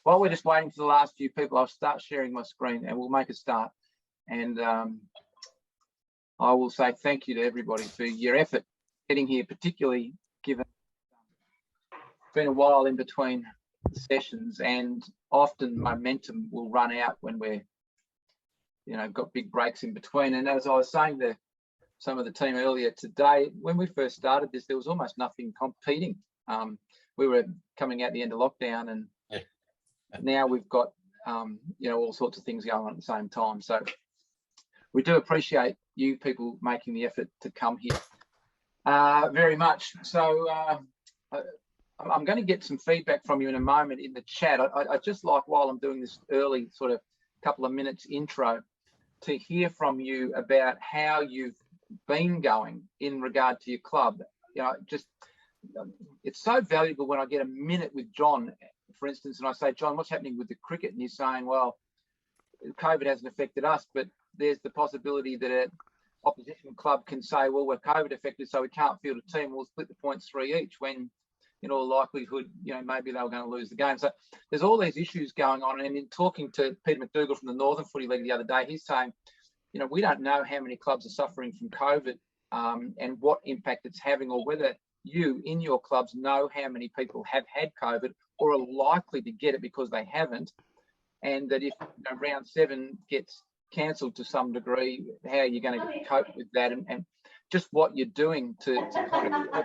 While we're just waiting for the last few people, I'll start sharing my screen and we'll make a start. And I will say thank you to everybody for your effort getting here, particularly given it's been a while in between sessions, and often momentum will run out when we're, got big breaks in between. And as I was saying to some of the team earlier today, when we first started this, there was almost nothing competing. We were coming out the end of lockdown, and now we've got all sorts of things going on at the same time. So we do appreciate you people making the effort to come here very much. So I'm going to get some feedback from you in a moment in the chat. I just like, while I'm doing this early sort of couple of minutes intro, to hear from you about how you've been going in regard to your club. It's so valuable when I get a minute with John, for instance, and I say, John, what's happening with the cricket? And he's saying, well, COVID hasn't affected us, but there's the possibility that an opposition club can say, well, we're COVID affected, so we can't field a team. We'll split the points 3 each, when in all likelihood, maybe they were going to lose the game. So there's all these issues going on. And in talking to Peter McDougall from the Northern Footy League the other day, he's saying, we don't know how many clubs are suffering from COVID and what impact it's having, or whether you in your clubs know how many people have had COVID or are likely to get it because they haven't. And that if round 7 gets cancelled to some degree, how you're going to cope with that, and just what you're doing to kind of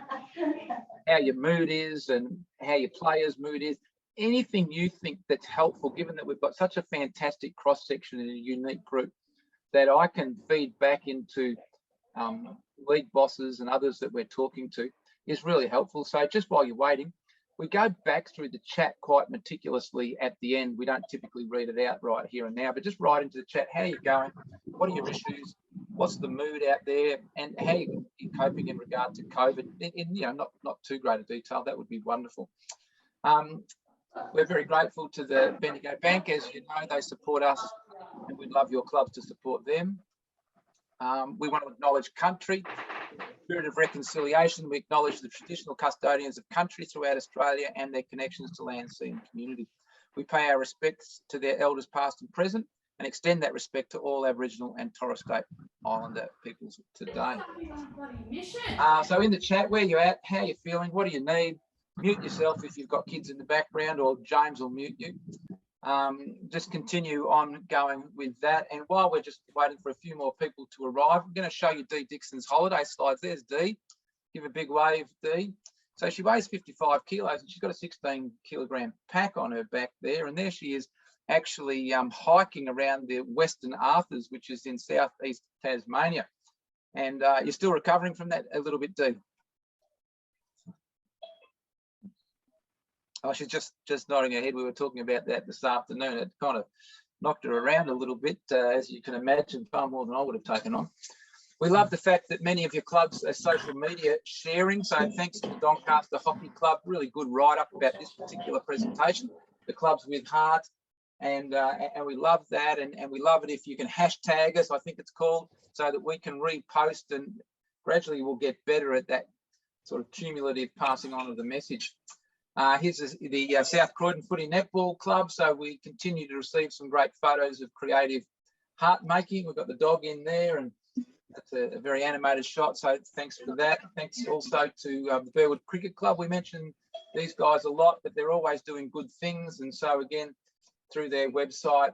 how your mood is and how your players' mood is. Anything you think that's helpful, given that we've got such a fantastic cross-section and a unique group, that I can feed back into league bosses and others that we're talking to, is really helpful. So just while you're waiting, we go back through the chat quite meticulously at the end. We don't typically read it out right here and now, but just write into the chat, how are you going? What are your issues? What's the mood out there? And how are you coping in regard to COVID? In not too great a detail, that would be wonderful. We're very grateful to the Bendigo Bank. As you know, they support us, and we'd love your clubs to support them. We want to acknowledge country, spirit of reconciliation. We acknowledge the traditional custodians of country throughout Australia and their connections to land, sea and community. We pay our respects to their elders past and present, and extend that respect to all Aboriginal and Torres Strait Islander peoples today. So in the chat, where you at? How you feeling? What do you need? Mute yourself if you've got kids in the background, or James will mute you. Just continue on going with that. And while we're just waiting for a few more people to arrive, I'm going to show you Dee Dixon's holiday slides. There's Dee. Give a big wave, Dee. So she weighs 55 kilos and she's got a 16 kilogram pack on her back there. And there she is, actually hiking around the Western Arthurs, which is in southeast Tasmania. And you're still recovering from that a little bit, Dee? Oh, she's just nodding her head. We were talking about that this afternoon. It kind of knocked her around a little bit, as you can imagine, far more than I would have taken on. We love the fact that many of your clubs are social media sharing. So thanks to the Doncaster Hockey Club, really good write-up about this particular presentation, the Clubs with Heart. And we love that. And we love it if you can hashtag us, I think it's called, so that we can repost, and gradually we'll get better at that sort of cumulative passing on of the message. Here's the South Croydon Footy Netball Club. So we continue to receive some great photos of creative heart making. We've got the dog in there, and that's a very animated shot. So thanks for that. Thanks also to the Burwood Cricket Club. We mention these guys a lot, but they're always doing good things. And so again, through their website,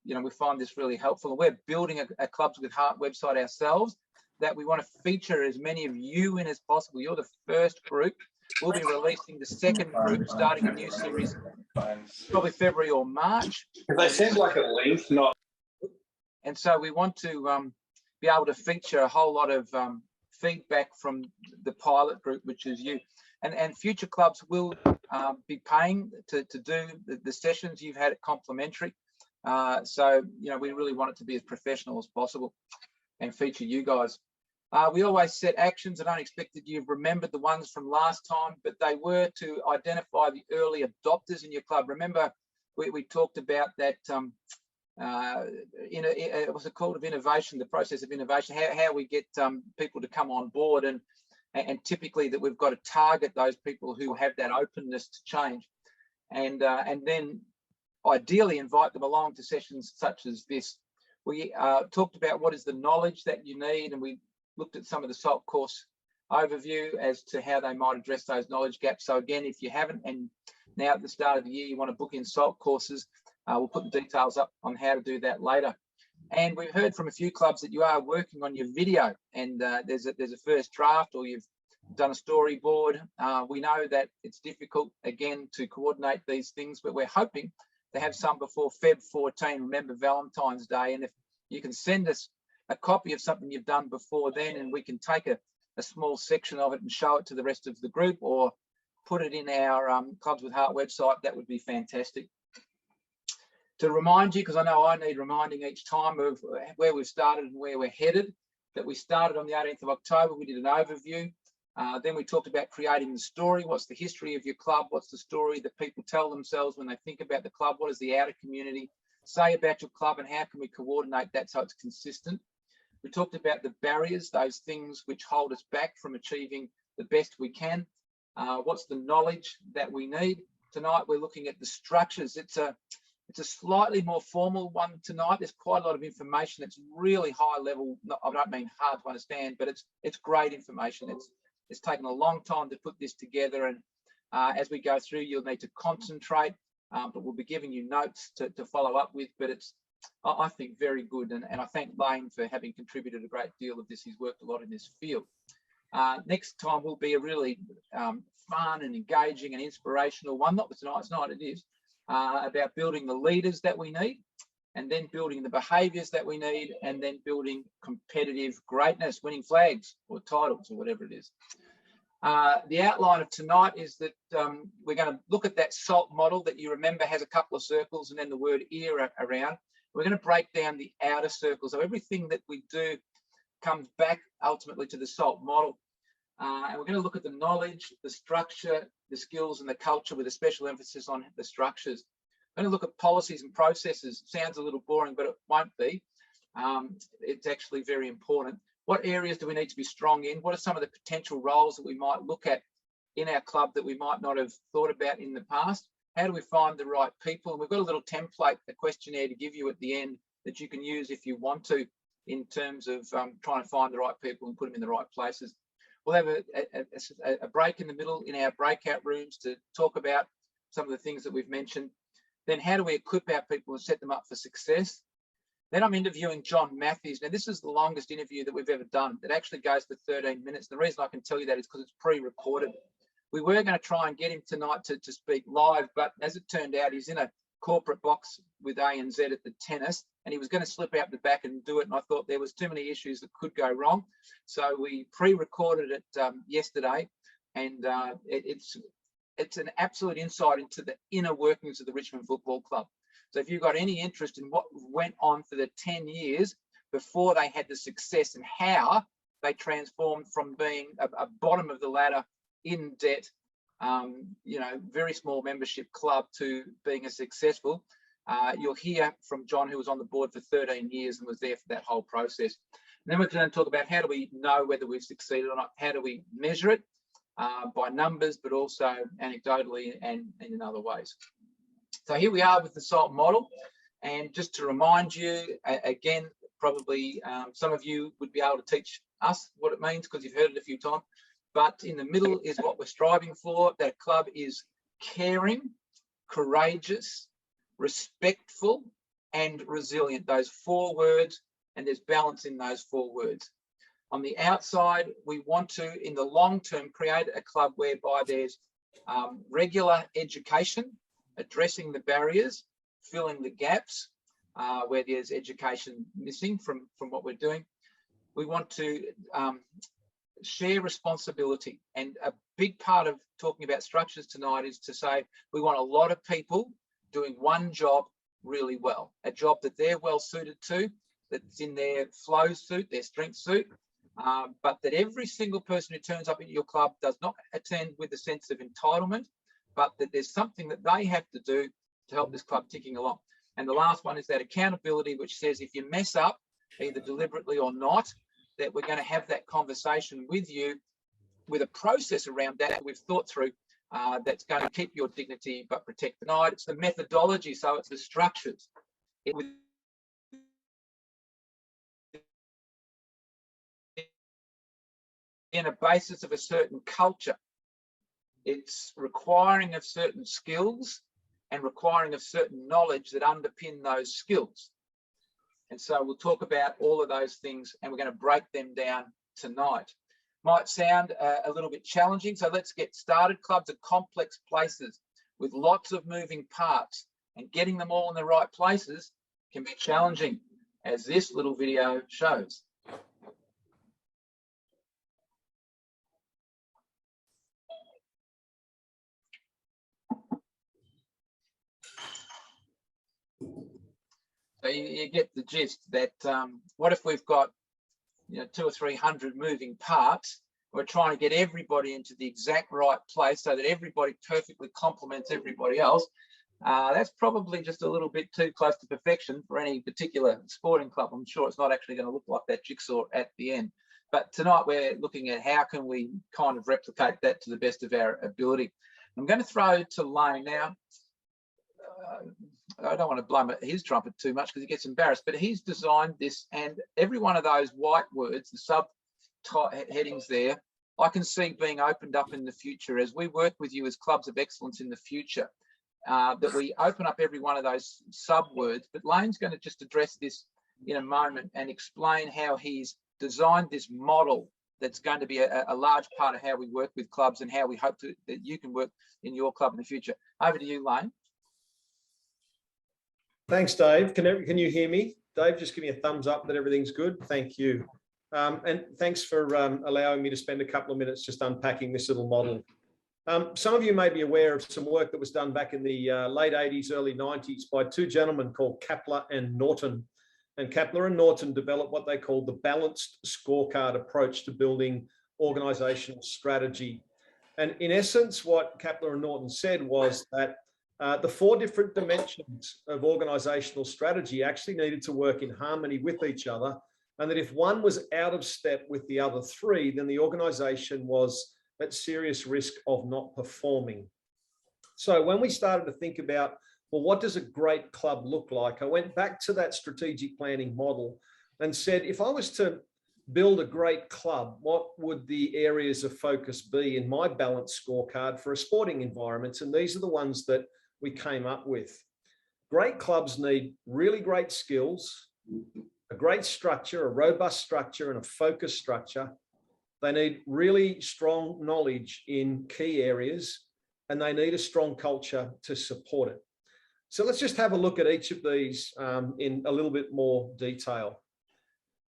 we find this really helpful. And we're building a Clubs with Heart website ourselves that we want to feature as many of you in as possible. You're the first group. We'll be releasing the second group, starting a new series, probably February or March. If they send like a link, not. And so we want to be able to feature a whole lot of feedback from the pilot group, which is you. And future clubs will be paying to do the sessions. You've had it complimentary. So, we really want it to be as professional as possible and feature you guys. We always set actions. I don't expect that you've remembered the ones from last time, but they were to identify the early adopters in your club. Remember, we talked about that, what's it called, of innovation, the process of innovation, how we get people to come on board, and typically that we've got to target those people who have that openness to change. And then ideally invite them along to sessions such as this. We talked about what is the knowledge that you need, and we looked at some of the SALT course overview as to how they might address those knowledge gaps. So again, if you haven't, and now at the start of the year you want to book in SALT courses, we'll put the details up on how to do that later. And we've heard from a few clubs that you are working on your video, and there's a first draft, or you've done a storyboard. We know that it's difficult, again, to coordinate these things, but we're hoping to have some before Feb 14. Remember Valentine's Day, and if you can send us a copy of something you've done before then, and we can take a small section of it and show it to the rest of the group, or put it in our Clubs with Heart website, that would be fantastic. To remind you, because I know I need reminding each time of where we've started and where we're headed, that we started on the 18th of October, we did an overview. Then we talked about creating the story. What's the history of your club? What's the story that people tell themselves when they think about the club? What does the outer community say about your club, and how can we coordinate that so it's consistent? We talked about the barriers, those things which hold us back from achieving the best we can. What's the knowledge that we need? Tonight we're looking at the structures. It's a slightly more formal one tonight. There's quite a lot of information. It's really high level. I don't mean hard to understand, but it's great information. It's taken a long time to put this together, and as we go through, you'll need to concentrate, but we'll be giving you notes to follow up with. But it's, I think, very good, and I thank Lane for having contributed a great deal of this. He's worked a lot in this field. Next time will be a really fun and engaging and inspirational one. Not tonight's night, it is. About building the leaders that we need, and then building the behaviours that we need, and then building competitive greatness, winning flags or titles or whatever it is. The outline of tonight is that we're going to look at that SALT model that you remember has a couple of circles and then the word era around. We're going to break down the outer circles. So everything that we do comes back ultimately to the SALT model. And we're going to look at the knowledge, the structure, the skills, and the culture, with a special emphasis on the structures. We're going to look at policies and processes. Sounds a little boring, but it won't be. It's actually very important. What areas do we need to be strong in? What are some of the potential roles that we might look at in our club that we might not have thought about in the past? How do we find the right people? And we've got a little template, a questionnaire to give you at the end that you can use if you want to, in terms of trying to find the right people and put them in the right places. We'll have a break in the middle in our breakout rooms to talk about some of the things that we've mentioned. Then how do we equip our people and set them up for success? Then I'm interviewing John Matthews. Now, this is the longest interview that we've ever done. It actually goes for 13 minutes. The reason I can tell you that is because it's pre-recorded. We were going to try and get him tonight to speak live, but as it turned out, he's in a corporate box with ANZ at the tennis, and he was going to slip out the back and do it, and I thought there was too many issues that could go wrong. So we pre-recorded it yesterday, and it's an absolute insight into the inner workings of the Richmond Football Club. So if you've got any interest in what went on for the 10 years before they had the success, and how they transformed from being a bottom of the ladder in debt, very small membership club, to being a successful, you'll hear from John, who was on the board for 13 years and was there for that whole process. And then we're going to talk about how do we know whether we've succeeded or not, how do we measure it by numbers, but also anecdotally and in other ways. So here we are with the SALT model, and just to remind you, again, probably some of you would be able to teach us what it means because you've heard it a few times, but in the middle is what we're striving for, that a club is caring, courageous, respectful, and resilient. Those 4 words, and there's balance in those 4 words. On the outside, we want to, in the long term, create a club whereby there's regular education, addressing the barriers, filling the gaps where there's education missing from what we're doing. We want to share responsibility, and a big part of talking about structures tonight is to say we want a lot of people doing one job really well, a job that they're well suited to, that's in their flow suit, their strength suit, but that every single person who turns up in your club does not attend with a sense of entitlement, but that there's something that they have to do to help this club ticking along. And the last one is that accountability, which says if you mess up, either deliberately or not, that we're going to have that conversation with you with a process around that we've thought through that's going to keep your dignity but protect the night. It's the methodology, so it's the structures. In a basis of a certain culture, it's requiring of certain skills and requiring of certain knowledge that underpin those skills. And so we'll talk about all of those things, and we're going to break them down tonight. Might sound a little bit challenging, so let's get started. Clubs are complex places with lots of moving parts, and getting them all in the right places can be challenging, as this little video shows. So you get the gist that what if we've got 200 or 300 moving parts? We're trying to get everybody into the exact right place so that everybody perfectly complements everybody else. That's probably just a little bit too close to perfection for any particular sporting club. I'm sure it's not actually going to look like that jigsaw at the end. But tonight we're looking at how can we kind of replicate that to the best of our ability. I'm going to throw to Lane now. I don't want to blow his trumpet too much because he gets embarrassed, but he's designed this, and every one of those white words, the sub headings there, I can see being opened up in the future as we work with you as clubs of excellence in the future, that we open up every one of those sub words. But Lane's going to just address this in a moment and explain how he's designed this model that's going to be a large part of how we work with clubs and how we hope that you can work in your club in the future. Over to you, Lane. Thanks, Dave. Can you hear me? Dave, just give me a thumbs up that everything's good. Thank you. And thanks for allowing me to spend a couple of minutes just unpacking this little model. Some of you may be aware of some work that was done back in the late 80s, early 90s by two gentlemen called Kapler and Norton. And Kapler and Norton developed what they called the balanced scorecard approach to building organizational strategy. And in essence, what Kapler and Norton said was that the four different dimensions of organizational strategy actually needed to work in harmony with each other, and that if one was out of step with the other three, then the organization was at serious risk of not performing. So when we started to think about, well, what does a great club look like? I went back to that strategic planning model and said, if I was to build a great club, what would the areas of focus be in my balanced scorecard for a sporting environment? And these are the ones that we came up with. Great clubs need really great skills, a great structure, a robust structure, and a focused structure. They need really strong knowledge in key areas, and they need a strong culture to support it. So let's just have a look at each of these in a little bit more detail.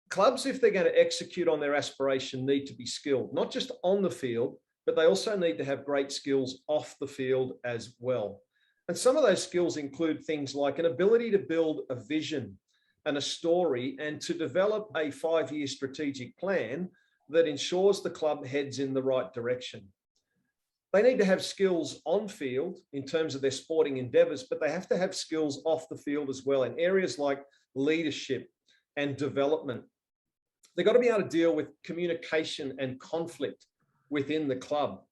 Clubs, if they're going to execute on their aspiration, need to be skilled, not just on the field, but they also need to have great skills off the field as well. And some of those skills include things like an ability to build a vision and a story, and to develop a 5-year strategic plan that ensures the club heads in the right direction. They need to have skills on field in terms of their sporting endeavors, but they have to have skills off the field as well in areas like leadership and development. They've got to be able to deal with communication and conflict within the club.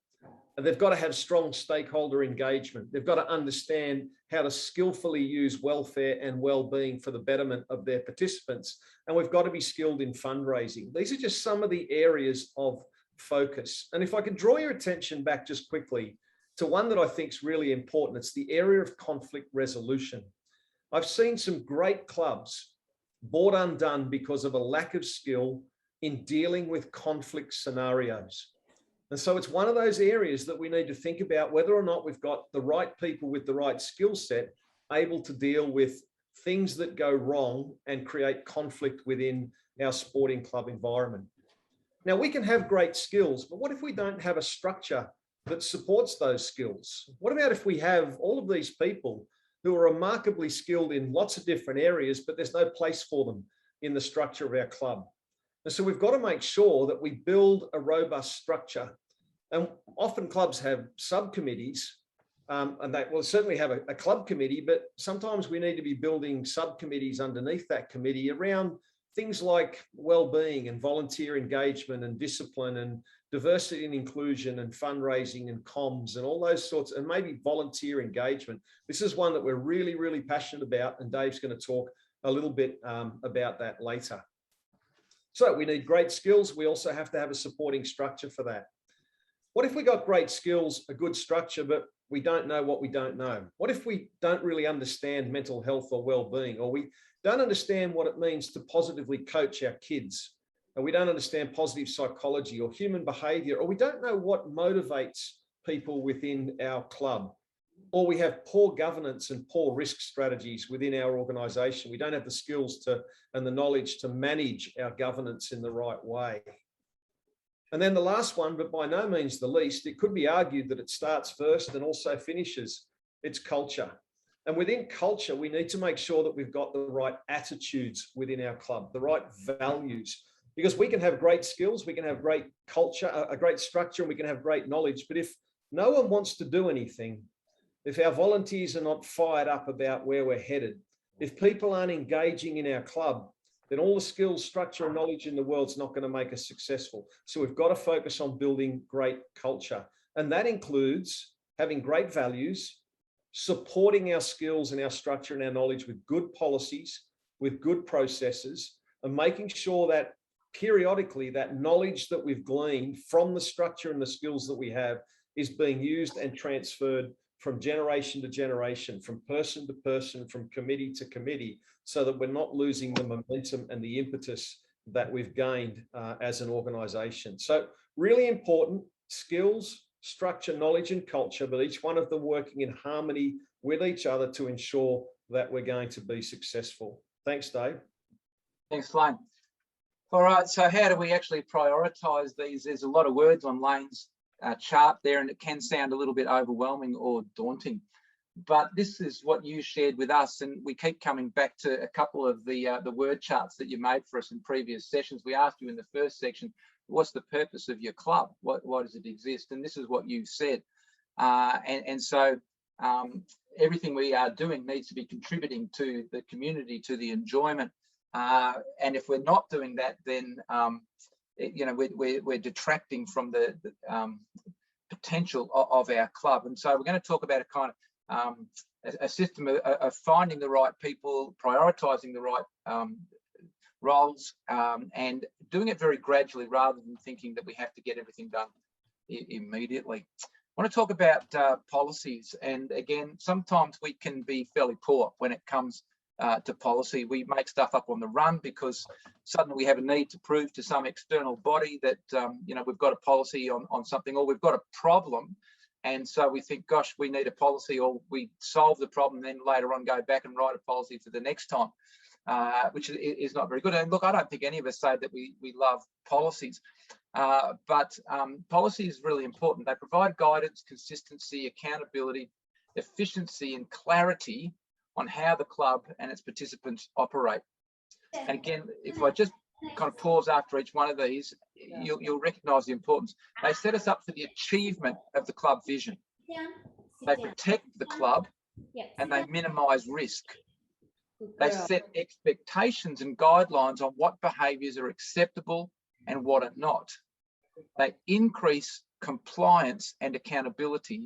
And they've got to have strong stakeholder engagement. They've got to understand how to skillfully use welfare and well-being for the betterment of their participants. And we've got to be skilled in fundraising. These are just some of the areas of focus. And if I could draw your attention back just quickly to one that I think is really important, it's the area of conflict resolution. I've seen some great clubs brought undone because of a lack of skill in dealing with conflict scenarios. And so it's one of those areas that we need to think about whether or not we've got the right people with the right skill set able to deal with things that go wrong and create conflict within our sporting club environment. Now, we can have great skills, but what if we don't have a structure that supports those skills? What about if we have all of these people who are remarkably skilled in lots of different areas, but there's no place for them in the structure of our club? And so we've got to make sure that we build a robust structure. And often clubs have subcommittees, and they will certainly have a club committee, but sometimes we need to be building subcommittees underneath that committee around things like well-being and volunteer engagement and discipline and diversity and inclusion and fundraising and comms and all those sorts, and maybe volunteer engagement. This is one that we're really, really passionate about, and Dave's going to talk a little bit about that later. So we need great skills. We also have to have a supporting structure for that. What if we got great skills, a good structure, but we don't know what we don't know? What if we don't really understand mental health or well-being, or we don't understand what it means to positively coach our kids, and we don't understand positive psychology or human behavior, or we don't know what motivates people within our club, or we have poor governance and poor risk strategies within our organisation? We don't have the skills and the knowledge to manage our governance in the right way. And then the last one, but by no means the least, it could be argued that it starts first and also finishes. It's culture. And within culture, we need to make sure that we've got the right attitudes within our club, the right values, because we can have great skills, we can have great culture, a great structure, and we can have great knowledge. But if no one wants to do anything, if our volunteers are not fired up about where we're headed, if people aren't engaging in our club, then all the skills, structure, and knowledge in the world's not going to make us successful. So we've got to focus on building great culture. And that includes having great values, supporting our skills and our structure and our knowledge with good policies, with good processes, and making sure that periodically that knowledge that we've gleaned from the structure and the skills that we have is being used and transferred from generation to generation, from person to person, from committee to committee, so that we're not losing the momentum and the impetus that we've gained as an organisation. So really important: skills, structure, knowledge, and culture, but each one of them working in harmony with each other to ensure that we're going to be successful. Thanks, Dave. Thanks, Lane. All right, so how do we actually prioritise these? There's a lot of words on Lane's chart there, and it can sound a little bit overwhelming or daunting. But this is what you shared with us, and we keep coming back to a couple of the word charts that you made for us in previous sessions. We asked you in the first section, what's the purpose of your club? Why does it exist? And this is what you said. So everything we are doing needs to be contributing to the community, to the enjoyment. And if we're not doing that, then you know, we're detracting from the potential of our club. And so we're going to talk about a kind of a system of finding the right people, prioritising the right roles, and doing it very gradually rather than thinking that we have to get everything done immediately. I want to talk about policies, and again, sometimes we can be fairly poor when it comes to policy. We make stuff up on the run because suddenly we have a need to prove to some external body that you know, we've got a policy on something, or we've got a problem, and so we think, gosh, we need a policy, or we solve the problem, then later on go back and write a policy for the next time, which is not very good. And look, I don't think any of us say that we love policies, but policy is really important. They provide guidance, consistency, accountability, efficiency, and clarity on how the club and its participants operate. And again, if I just kind of pause after each one of these, you'll recognise the importance. They set us up for the achievement of the club vision. They protect the club and they minimise risk. They set expectations and guidelines on what behaviours are acceptable and what are not. They increase compliance and accountability,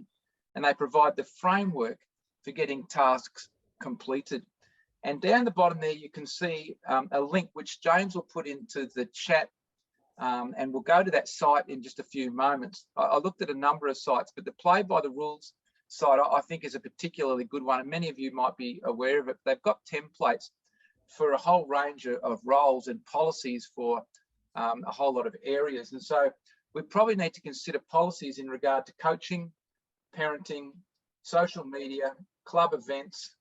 and they provide the framework for getting tasks completed. And down the bottom there, you can see a link which James will put into the chat, and we'll go to that site in just a few moments. I looked at a number of sites, but the Play by the Rules site I think is a particularly good one, and many of you might be aware of it. They've got templates for a whole range of roles and policies for a whole lot of areas. And so we probably need to consider policies in regard to coaching, parenting, social media, club events,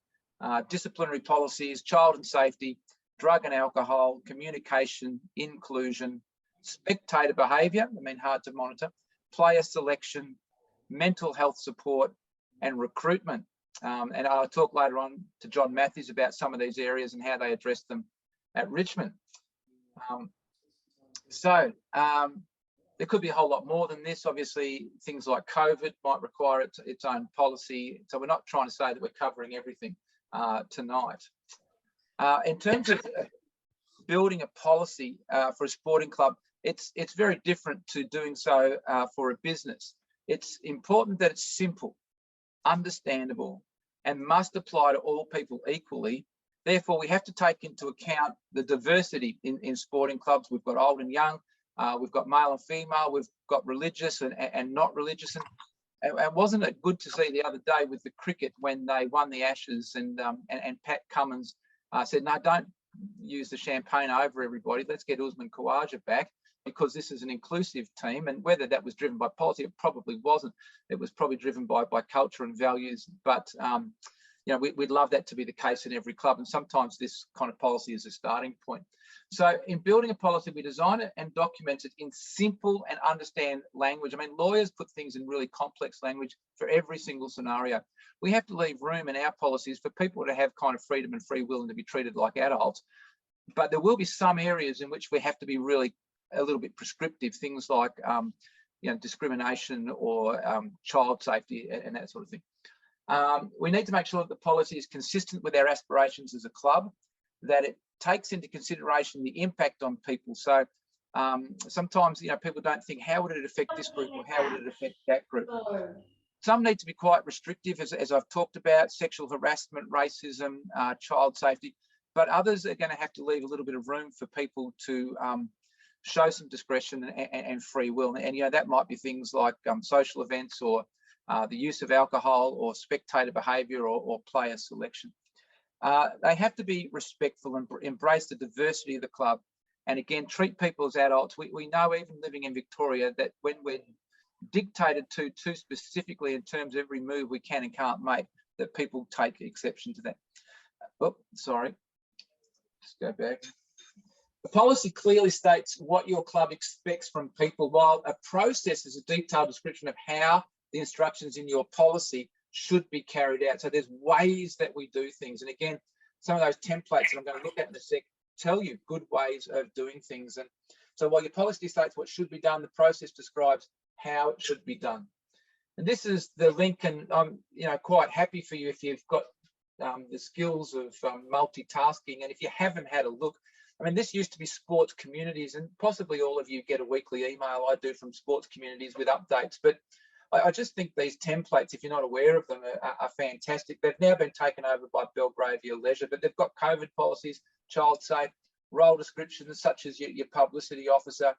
disciplinary policies, child and safety, drug and alcohol, communication, inclusion, spectator behaviour, I mean, hard to monitor, player selection, mental health support, and recruitment. And I'll talk later on to John Matthews about some of these areas and how they address them at Richmond. There could be a whole lot more than this. Obviously, things like COVID might require its own policy. So we're not trying to say that we're covering everything tonight. In terms of building a policy for a sporting club, it's very different to doing so for a business. It's important that it's simple, understandable, and must apply to all people equally. Therefore, we have to take into account the diversity in sporting clubs. We've got old and young, we've got male and female, we've got religious and not religious. And wasn't it good to see the other day with the cricket when they won the Ashes and Pat Cummins said, no, don't use the champagne over everybody. Let's get Usman Khawaja back, because this is an inclusive team. And whether that was driven by policy, it probably wasn't. It was probably driven by culture and values. But you know, we'd love that to be the case in every club. And sometimes this kind of policy is a starting point. So in building a policy, we design it and document it in simple and understand language. I mean, lawyers put things in really complex language for every single scenario. We have to leave room in our policies for people to have kind of freedom and free will and to be treated like adults. But there will be some areas in which we have to be really a little bit prescriptive, things like you know, discrimination or child safety and that sort of thing. We need to make sure that the policy is consistent with our aspirations as a club, that it takes into consideration the impact on people. So sometimes, you know, people don't think, how would it affect this group or how would it affect that group? Some need to be quite restrictive, as I've talked about, sexual harassment, racism, child safety, but others are going to have to leave a little bit of room for people to show some discretion and free will. And, you know, that might be things like social events or the use of alcohol or spectator behaviour or player selection. They have to be respectful and embrace the diversity of the club. And again, treat people as adults. We know, even living in Victoria, that when we're dictated to too specifically in terms of every move we can and can't make, that people take exception to that. Oh, sorry. Just go back. The policy clearly states what your club expects from people, while a process is a detailed description of how the instructions in your policy should be carried out. So there's ways that we do things. And again, some of those templates that I'm going to look at in a sec tell you good ways of doing things. And so while your policy states what should be done, the process describes how it should be done. And this is the link, and I'm, you know, quite happy for you if you've got the skills of multitasking. And if you haven't had a look, I mean, this used to be sports communities, and possibly all of you get a weekly email. I do, from sports communities with updates. But I just think these templates, if you're not aware of them, are fantastic. They've now been taken over by Belgravia Leisure, but they've got COVID policies, child safe, role descriptions such as your publicity officer,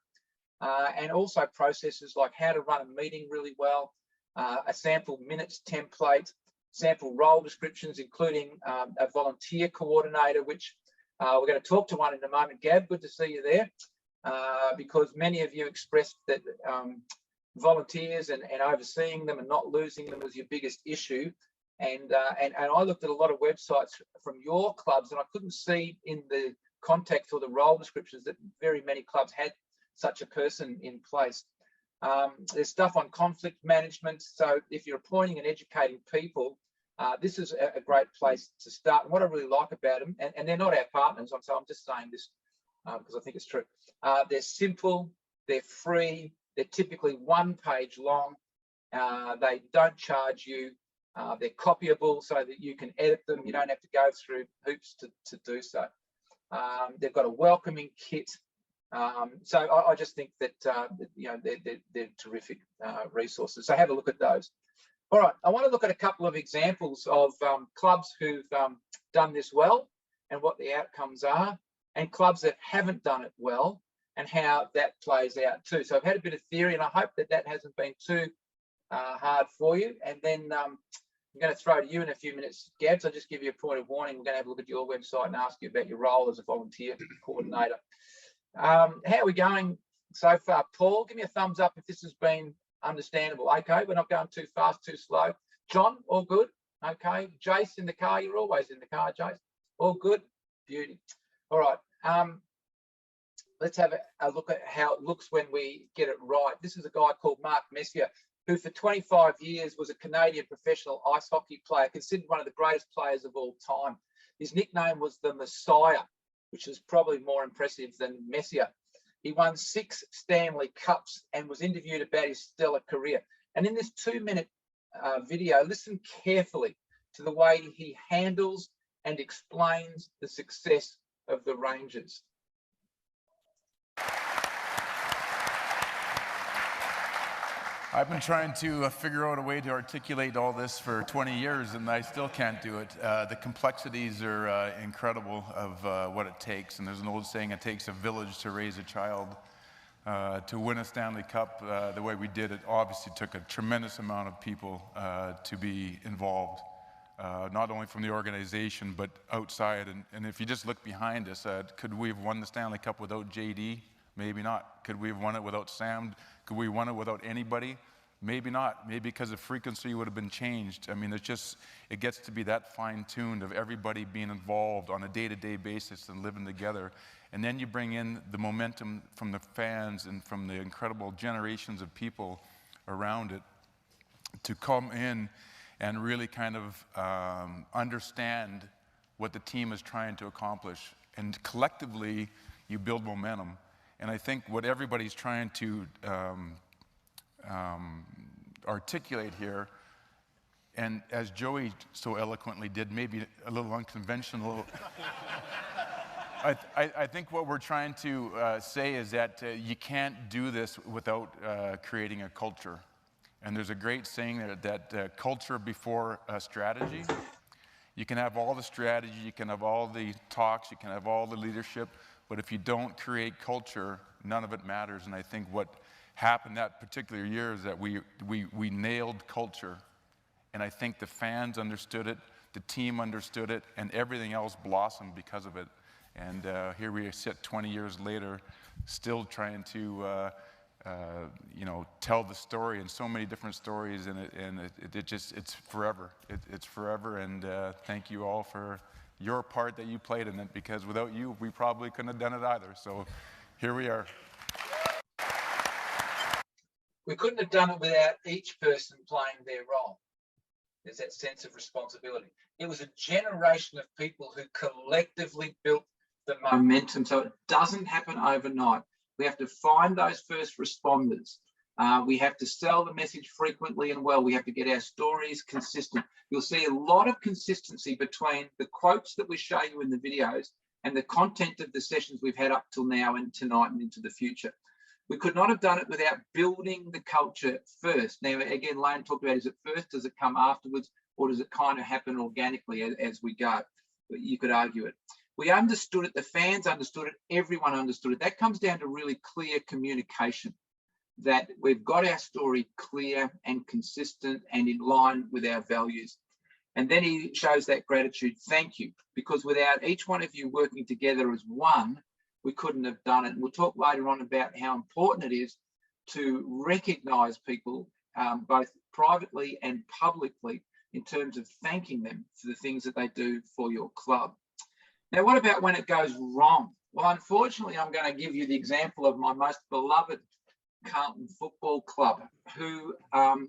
and also processes like how to run a meeting really well, a sample minutes template, sample role descriptions, including a volunteer coordinator, which we're going to talk to one in a moment. Gab, good to see you there, because many of you expressed that volunteers and overseeing them and not losing them was your biggest issue. And I looked at a lot of websites from your clubs, and I couldn't see in the context or the role descriptions that very many clubs had such a person in place. There's stuff on conflict management. So if you're appointing and educating people, this is a great place to start. And what I really like about them, and they're not our partners, so I'm just saying this because I think it's true. They're simple, they're free, they're typically one page long. They don't charge you. They're copyable so that you can edit them. You don't have to go through hoops to do so. They've got a welcoming kit. So I just think that you know, they're terrific resources. So have a look at those. All right, I want to look at a couple of examples of clubs who've done this well and what the outcomes are, and clubs that haven't done it well and how that plays out too. So I've had a bit of theory, and I hope that that hasn't been too hard for you. And then I'm going to throw to you in a few minutes, Gab. So I'll just give you a point of warning. We're going to have a look at your website and ask you about your role as a volunteer coordinator. How are we going so far? Paul, give me a thumbs up if this has been understandable. Okay, we're not going too fast, too slow. John, all good? Okay. Jace, in the car? You're always in the car, Jace. All good? Beauty. All right. Let's have a look at how it looks when we get it right. This is a guy called Mark Messier, who for 25 years was a Canadian professional ice hockey player, considered one of the greatest players of all time. His nickname was the Messiah, which is probably more impressive than Messier. He won 6 Stanley Cups and was interviewed about his stellar career. And in this 2-minute video, listen carefully to the way he handles and explains the success of the Rangers. I've been trying to figure out a way to articulate all this for 20 years, and I still can't do it. The complexities are incredible of what it takes, and there's an old saying, it takes a village to raise a child. To win a Stanley Cup the way we did, it obviously took a tremendous amount of people to be involved, not only from the organization, but outside. And if you just look behind us, could we have won the Stanley Cup without JD? Maybe not. Could we have won it without Sam? Could we have won it without anybody? Maybe not. Maybe because the frequency would have been changed. I mean, it gets to be that fine-tuned of everybody being involved on a day-to-day basis and living together. And then you bring in the momentum from the fans and from the incredible generations of people around it to come in and really kind of understand what the team is trying to accomplish. And collectively, you build momentum. And I think what everybody's trying to articulate here, and as Joey so eloquently did, maybe a little unconventional, I think what we're trying to say is that you can't do this without creating a culture. And there's a great saying that culture before strategy. You can have all the strategy, you can have all the talks, you can have all the leadership, but if you don't create culture, none of it matters. And I think what happened that particular year is that we nailed culture. And I think the fans understood it, the team understood it, and everything else blossomed because of it. And here we sit 20 years later, still trying to tell the story, and so many different stories, and it's forever. It's forever, and thank you all for your part that you played in it, because without you, we probably couldn't have done it either. So here we are. We couldn't have done it without each person playing their role. There's that sense of responsibility. It was a generation of people who collectively built the momentum, so it doesn't happen overnight. We have to find those first responders. We have to sell the message frequently and well. We have to get our stories consistent. You'll see a lot of consistency between the quotes that we show you in the videos and the content of the sessions we've had up till now and tonight and into the future. We could not have done it without building the culture first. Now, again, Lane talked about, is it first, does it come afterwards, or does it kind of happen organically as we go? You could argue it. We understood it, the fans understood it, everyone understood it. That comes down to really clear communication, that we've got our story clear and consistent and in line with our values. And then he shows that gratitude, thank you, because without each one of you working together as one, we couldn't have done it. And we'll talk later on about how important it is to recognise people, both privately and publicly, in terms of thanking them for the things that they do for your club. Now, what about when it goes wrong? Well, unfortunately, I'm going to give you the example of my most beloved Carlton Football Club, who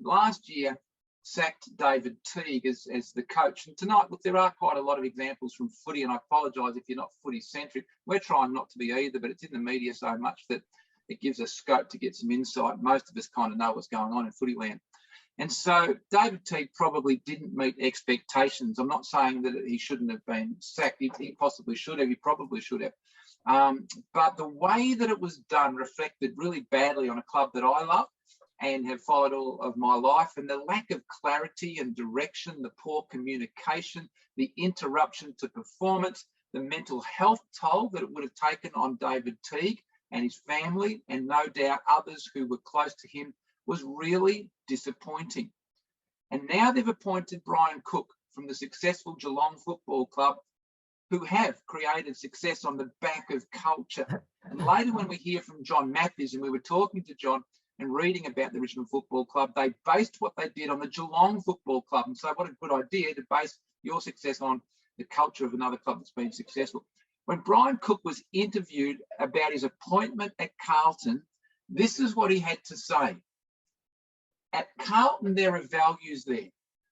last year sacked David Teague as the coach. And tonight, look, there are quite a lot of examples from footy, and I apologise if you're not footy-centric. We're trying not to be either, but it's in the media so much that it gives us scope to get some insight. Most of us kind of know what's going on in footy land. And so David Teague probably didn't meet expectations. I'm not saying that he shouldn't have been sacked. He possibly should have. He probably should have. But the way that it was done reflected really badly on a club that I love and have followed all of my life, and the lack of clarity and direction, the poor communication, the interruption to performance, the mental health toll that it would have taken on David Teague and his family, and no doubt others who were close to him, was really disappointing. And now they've appointed Brian Cook from the successful Geelong Football Club, who have created success on the back of culture. And later when we hear from John Matthews, and we were talking to John and reading about the Richmond Football Club, they based what they did on the Geelong Football Club. And so what a good idea to base your success on the culture of another club that's been successful. When Brian Cook was interviewed about his appointment at Carlton, this is what he had to say. At Carlton, there are values there.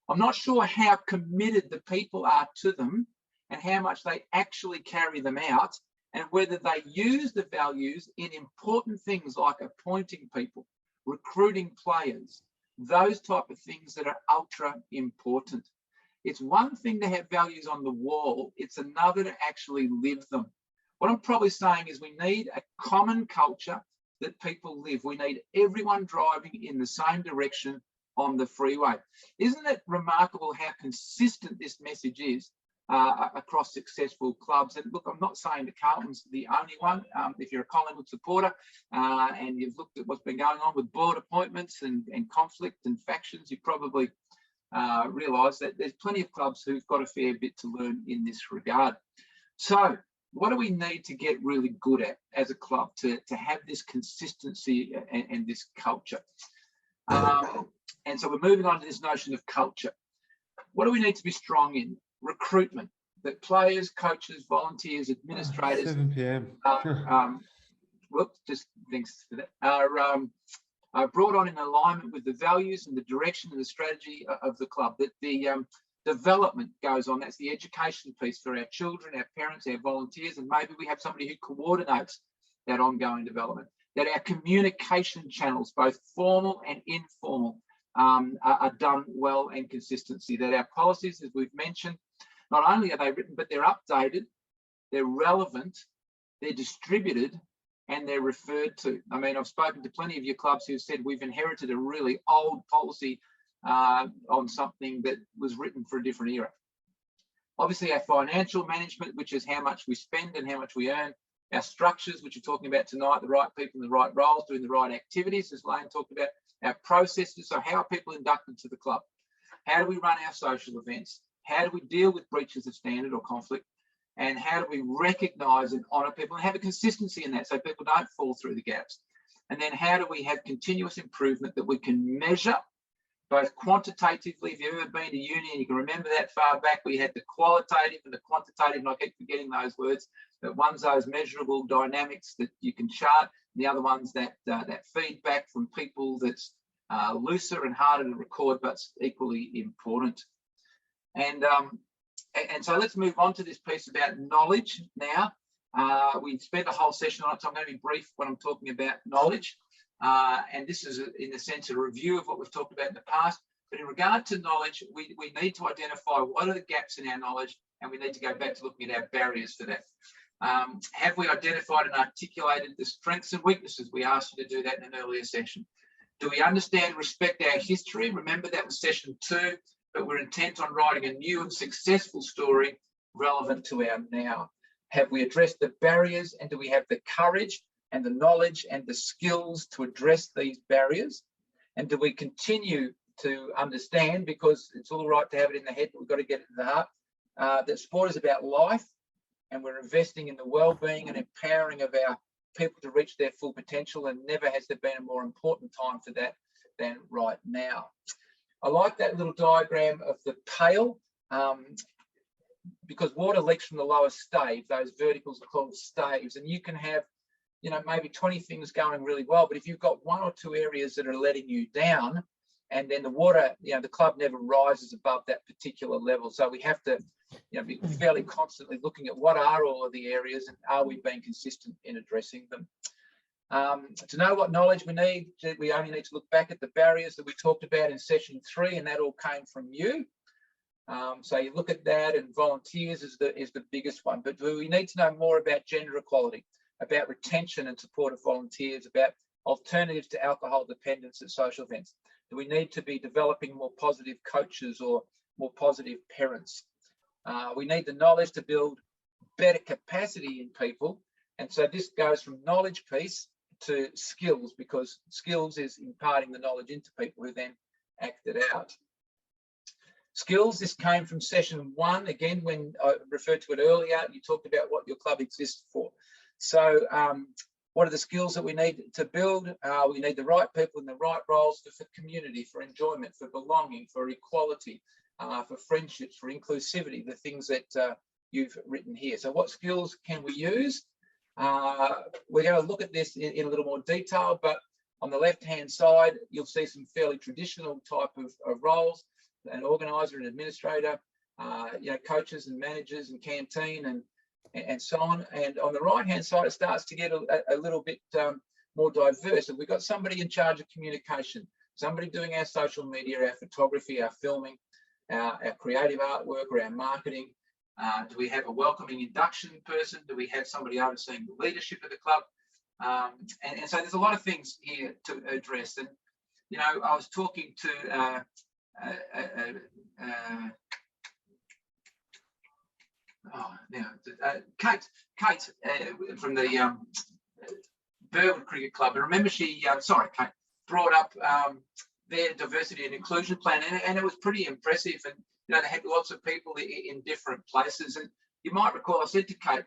I'm not sure how committed the people are to them and how much they actually carry them out, and whether they use the values in important things like appointing people, recruiting players, those type of things that are ultra important. It's one thing to have values on the wall, it's another to actually live them. What I'm probably saying is we need a common culture that people live. We need everyone driving in the same direction on the freeway. Isn't it remarkable how consistent this message is across successful clubs? And look, I'm not saying that Carlton's the only one. If you're a Collingwood supporter and you've looked at what's been going on with board appointments and conflict and factions, you probably realise that there's plenty of clubs who've got a fair bit to learn in this regard. So what do we need to get really good at as a club to have this consistency and this culture? And so we're moving on to this notion of culture. What do we need to be strong in? Recruitment, that players, coaches, volunteers, administrators, 7 p.m. whoops, just thanks for that, are brought on in alignment with the values and the direction and the strategy of the club, that the development goes on. That's the education piece for our children, our parents, our volunteers, and maybe we have somebody who coordinates that ongoing development, that our communication channels, both formal and informal, are done well and consistency, that our policies, as we've mentioned, not only are they written, but they're updated, they're relevant, they're distributed, and they're referred to. I mean, I've spoken to plenty of your clubs who said we've inherited a really old policy on something that was written for a different era. Obviously, our financial management, which is how much we spend and how much we earn, our structures, which we're talking about tonight, the right people in the right roles, doing the right activities, as Lane talked about, our processes, so how are people inducted to the club? How do we run our social events? How do we deal with breaches of standard or conflict? And how do we recognise and honour people and have a consistency in that so people don't fall through the gaps? And then how do we have continuous improvement that we can measure both quantitatively? If you've ever been to uni and you can remember that far back, we had the qualitative and the quantitative, and I keep forgetting those words, but one's those measurable dynamics that you can chart, and the other one's that feedback from people that's looser and harder to record, but equally important. And so let's move on to this piece about knowledge now. We spent a whole session on it, so I'm going to be brief when I'm talking about knowledge. And this is, in a sense, a review of what we've talked about in the past. But in regard to knowledge, we need to identify what are the gaps in our knowledge, and we need to go back to looking at our barriers for that. Have we identified and articulated the strengths and weaknesses? We asked you to do that in an earlier session. Do we understand and respect our history? Remember, that was session 2, but we're intent on writing a new and successful story relevant to our now. Have we addressed the barriers, and do we have the courage and the knowledge and the skills to address these barriers? And do we continue to understand, because it's all right to have it in the head, but we've got to get it in the heart, that sport is about life, and we're investing in the well-being and empowering of our people to reach their full potential, and never has there been a more important time for that than right now. I like that little diagram of the pail, because water leaks from the lowest stave. Those verticals are called staves, and you can have, you know, maybe 20 things going really well, but if you've got 1 or 2 areas that are letting you down, and then the water, you know, the club never rises above that particular level. So we have to, you know, be fairly constantly looking at what are all of the areas, and are we being consistent in addressing them? To know what knowledge we need, we only need to look back at the barriers that we talked about in session 3, and that all came from you. So you look at that, and volunteers is the biggest one. But do we need to know more about gender equality, about retention and support of volunteers, about alternatives to alcohol dependence at social events? Do we need to be developing more positive coaches or more positive parents? We need the knowledge to build better capacity in people. And so this goes from knowledge piece to skills, because skills is imparting the knowledge into people who then act it out. Skills, this came from session 1, again, when I referred to it earlier, you talked about what your club exists for. So what are the skills that we need to build? We need the right people in the right roles for community, for enjoyment, for belonging, for equality, for friendships, for inclusivity, the things that you've written here. So what skills can we use? We're going to look at this in a little more detail, but on the left-hand side, you'll see some fairly traditional type of roles: an organizer, an administrator, you know, coaches and managers and canteen and so on. And on the right-hand side, it starts to get a little bit more diverse. And we've got somebody in charge of communication, somebody doing our social media, our photography, our filming, our creative artwork, or our marketing. Do we have a welcoming induction person? Do we have somebody overseeing the leadership of the club? And so there's a lot of things here to address. And, you know, I was talking to Kate from the Burwood Cricket Club. And remember she, Kate, brought up their diversity and inclusion plan, and it was pretty impressive. And, you know, they had lots of people in different places. And you might recall I said to Kate,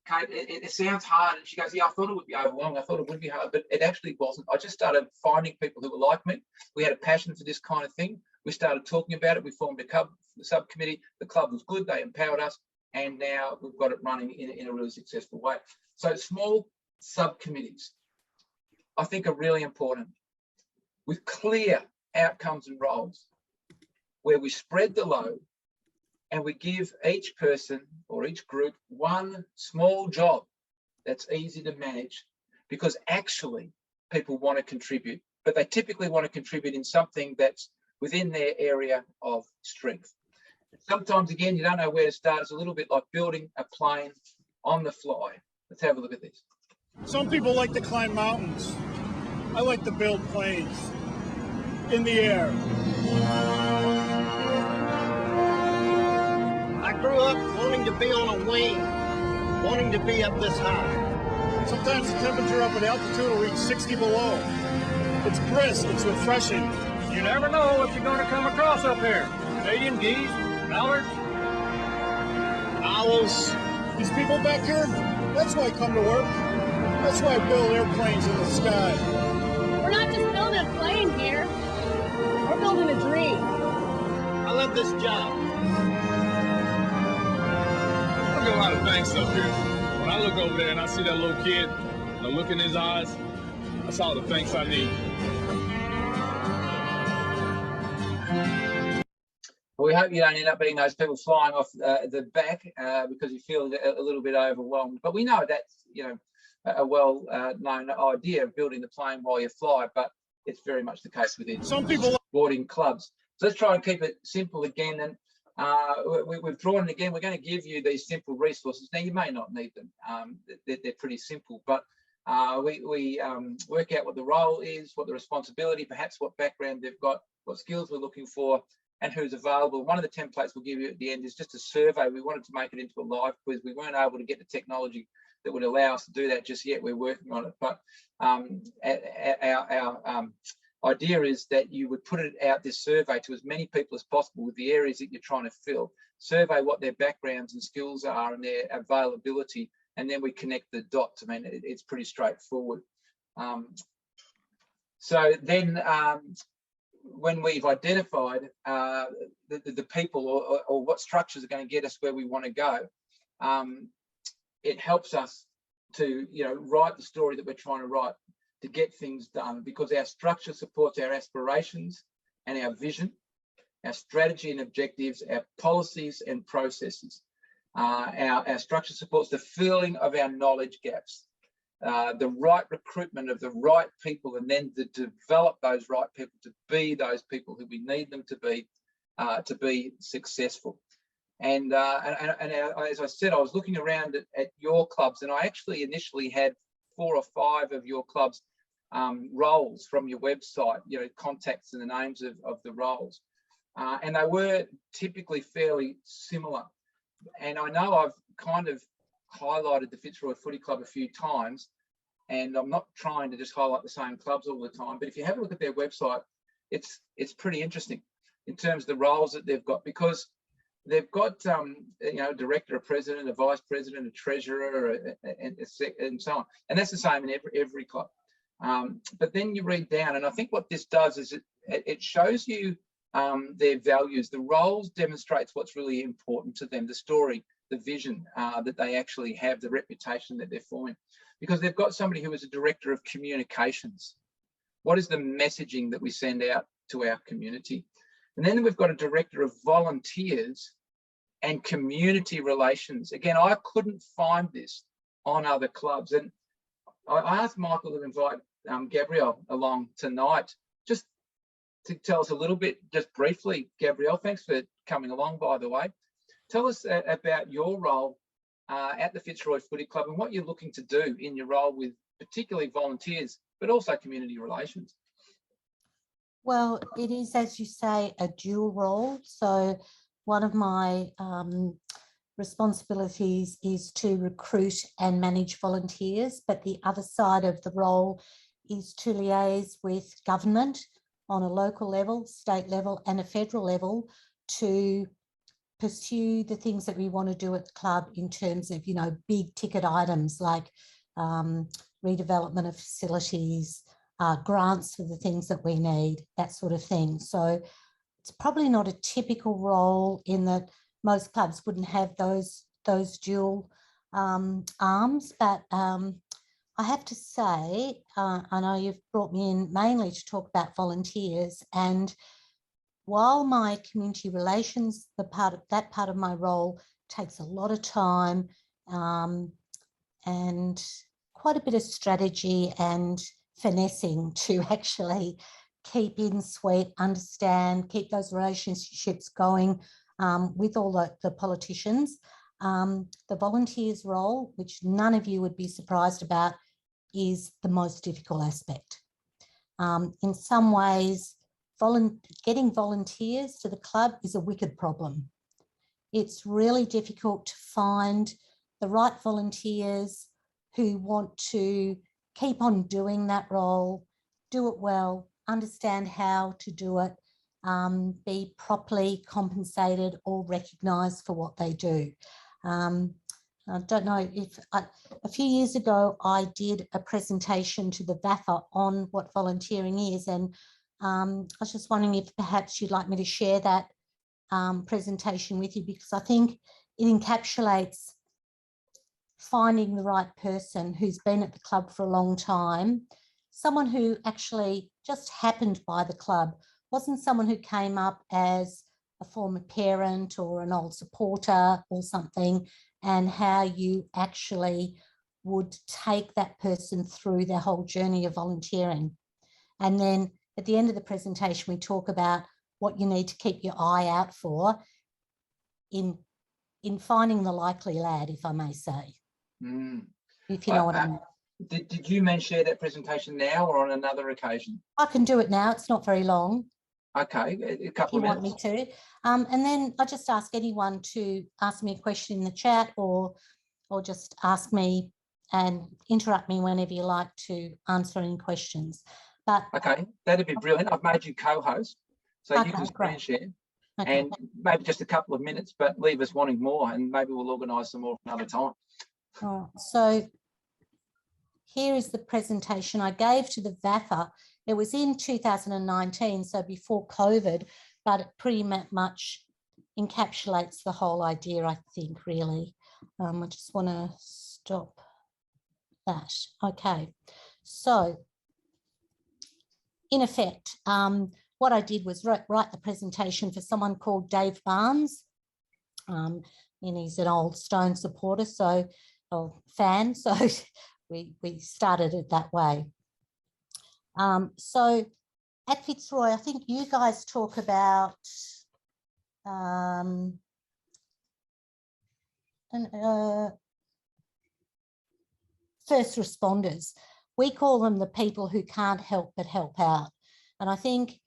Kate, it sounds hard. And she goes, yeah, I thought it would be overwhelming. I thought it would be hard, but it actually wasn't. I just started finding people who were like me. We had a passion for this kind of thing. We started talking about it. We formed a subcommittee. The club was good. They empowered us. And now we've got it running in a really successful way. So small subcommittees, I think, are really important, with clear outcomes and roles, where we spread the load and we give each person or each group one small job that's easy to manage, because actually people want to contribute, but they typically want to contribute in something that's within their area of strength. Sometimes, again, you don't know where to start. It's a little bit like building a plane on the fly. Let's have a look at this. Some people like to climb mountains. I like to build planes in the air. I grew up wanting to be on a wing, wanting to be up this high. Sometimes the temperature up at altitude will reach 60 below. It's brisk, it's refreshing. You never know what you're going to come across up here. Canadian geese, mallards, owls. These people back here, that's why I come to work. That's why I build airplanes in the sky. We're not just building a plane here. We're building a dream. I love this job. I get a lot of thanks up here. When I look over there and I see that little kid, and I look in his eyes, that's all the thanks I need. Well, we hope you don't end up being those people flying off the back because you feel a little bit overwhelmed. But we know that's, you know, a well-known idea of building the plane while you fly, but it's very much the case within Some people sporting clubs. So let's try and keep it simple again. And we've drawn it again. We're going to give you these simple resources. Now, you may not need them. They're pretty simple, but we work out what the role is, what the responsibility, perhaps what background they've got, what skills we're looking for, and who's available. One of the templates we'll give you at the end is just a survey. We wanted to make it into a live quiz. We weren't able to get the technology that would allow us to do that just yet. We're working on it, but our idea is that you would put it out, this survey, to as many people as possible with the areas that you're trying to fill. Survey what their backgrounds and skills are and their availability, and then we connect the dots. I mean, it's pretty straightforward. So then when we've identified the people or what structures are going to get us where we want to go, it helps us to, you know, write the story that we're trying to write to get things done, because our structure supports our aspirations and our vision, our strategy and objectives, our policies and processes. Our structure supports the filling of our knowledge gaps, the right recruitment of the right people, and then to develop those right people to be those people who we need them to be successful. And as I said, I was looking around at your clubs, and I actually initially had 4 or 5 of your clubs roles from your website, you know, contacts and the names of the roles, and they were typically fairly similar. And I know I've kind of highlighted the Fitzroy Footy Club a few times, and I'm not trying to just highlight the same clubs all the time, but if you have a look at their website, it's pretty interesting in terms of the roles that they've got, because they've got you know, a director, a president, a vice president, a treasurer, and so on, and that's the same in every club. But then you read down, and I think what this does is it shows you their values. The roles demonstrates what's really important to them, the story, the vision that they actually have, the reputation that they're forming, because they've got somebody who is a director of communications. What is the messaging that we send out to our community? And then we've got a director of volunteers and community relations. Again, I couldn't find this on other clubs, and I asked Michael to invite Gabrielle along tonight just to tell us a little bit, just briefly. Gabrielle, thanks for coming along, by the way. Tell us about your role at the Fitzroy Footy Club and what you're looking to do in your role with particularly volunteers, but also community relations? Well, it is, as you say, a dual role. So one of my responsibilities is to recruit and manage volunteers, but the other side of the role is to liaise with government on a local level, state level and a federal level to pursue the things that we want to do at the club in terms of, you know, big ticket items like redevelopment of facilities, grants for the things that we need, that sort of thing. So it's probably not a typical role in that most clubs wouldn't have those dual arms, but I have to say, I know you've brought me in mainly to talk about volunteers, and while my community relations, that part of my role takes a lot of time and quite a bit of strategy and finessing to actually keep in sweet, understand, keep those relationships going with all the politicians. The volunteers role, which none of you would be surprised about, is the most difficult aspect. In some ways, getting volunteers to the club is a wicked problem. It's really difficult to find the right volunteers who want to keep on doing that role, do it well, understand how to do it, be properly compensated or recognised for what they do. I don't know if a few years ago I did a presentation to the VAFA on what volunteering is, and I was just wondering if perhaps you'd like me to share that presentation with you, because I think it encapsulates finding the right person who's been at the club for a long time, someone who actually just happened by the club, wasn't someone who came up as a former parent or an old supporter or something, and how you actually would take that person through their whole journey of volunteering. And then at the end of the presentation, we talk about what you need to keep your eye out for in finding the likely lad, if I may say. If you know what I mean. Did you share that presentation now or on another occasion? I can do it now. It's not very long. Okay, a couple of minutes. If you want me to. And then I just ask anyone to ask me a question in the chat or just ask me and interrupt me whenever you like to answer any questions. But okay, that'd be brilliant. I've made you co-host, so you can screen share. Okay. And maybe just a couple of minutes, but leave us wanting more, and maybe we'll organise some more another time. So here is the presentation I gave to the VAFA. It was in 2019, so before COVID, but it pretty much encapsulates the whole idea, I think, really. I just want to stop that. Okay, so in effect, what I did was write the presentation for someone called Dave Barnes, and he's an old Stone supporter, fan, so we started it that way. So at Fitzroy, I think you guys talk about first responders. We call them the people who can't help but help out. And I think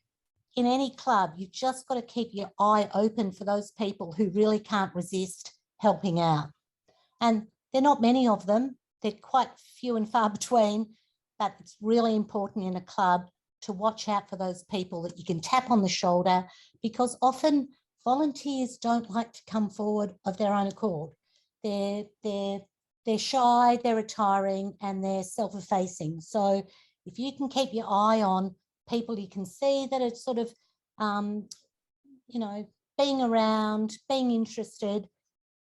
in any club, you've just got to keep your eye open for those people who really can't resist helping out. And there are not many of them. They're quite few and far between, but it's really important in a club to watch out for those people that you can tap on the shoulder, because often volunteers don't like to come forward of their own accord. They're shy, they're retiring, and they're self-effacing. So if you can keep your eye on people you can see that are sort of, being around, being interested,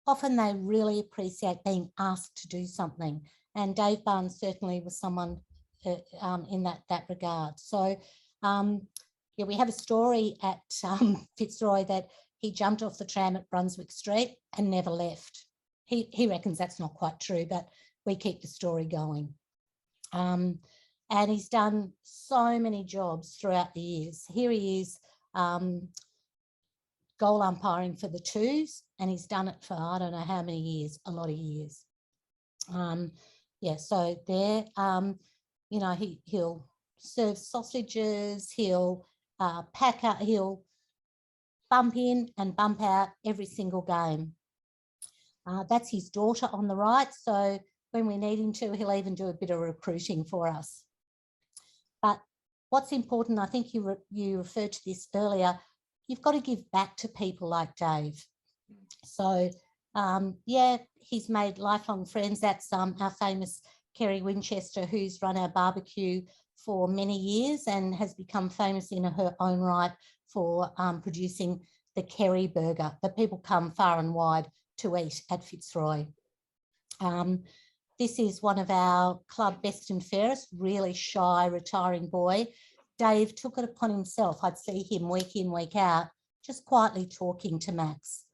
often they really appreciate being asked to do something. And Dave Barnes certainly was someone in that regard. So yeah, we have a story at Fitzroy that he jumped off the tram at Brunswick Street and never left. He reckons that's not quite true, but we keep the story going. And he's done so many jobs throughout the years. Here he is goal umpiring for the twos, and he's done it for I don't know how many years, a lot of years. Yeah, so there, you know, he'll serve sausages, he'll pack up, he'll bump in and bump out every single game. That's his daughter on the right, so when we need him to, he'll even do a bit of recruiting for us. But what's important, I think you referred to this earlier, you've got to give back to people like Dave. So, yeah, he's made lifelong friends. That's our famous Kerry Winchester, who's run our barbecue for many years and has become famous in her own right for producing the Kerry burger that people come far and wide to eat at Fitzroy. This is one of our club best and fairest, really shy, retiring boy. Dave took it upon himself. I'd see him week in, week out, just quietly talking to Max,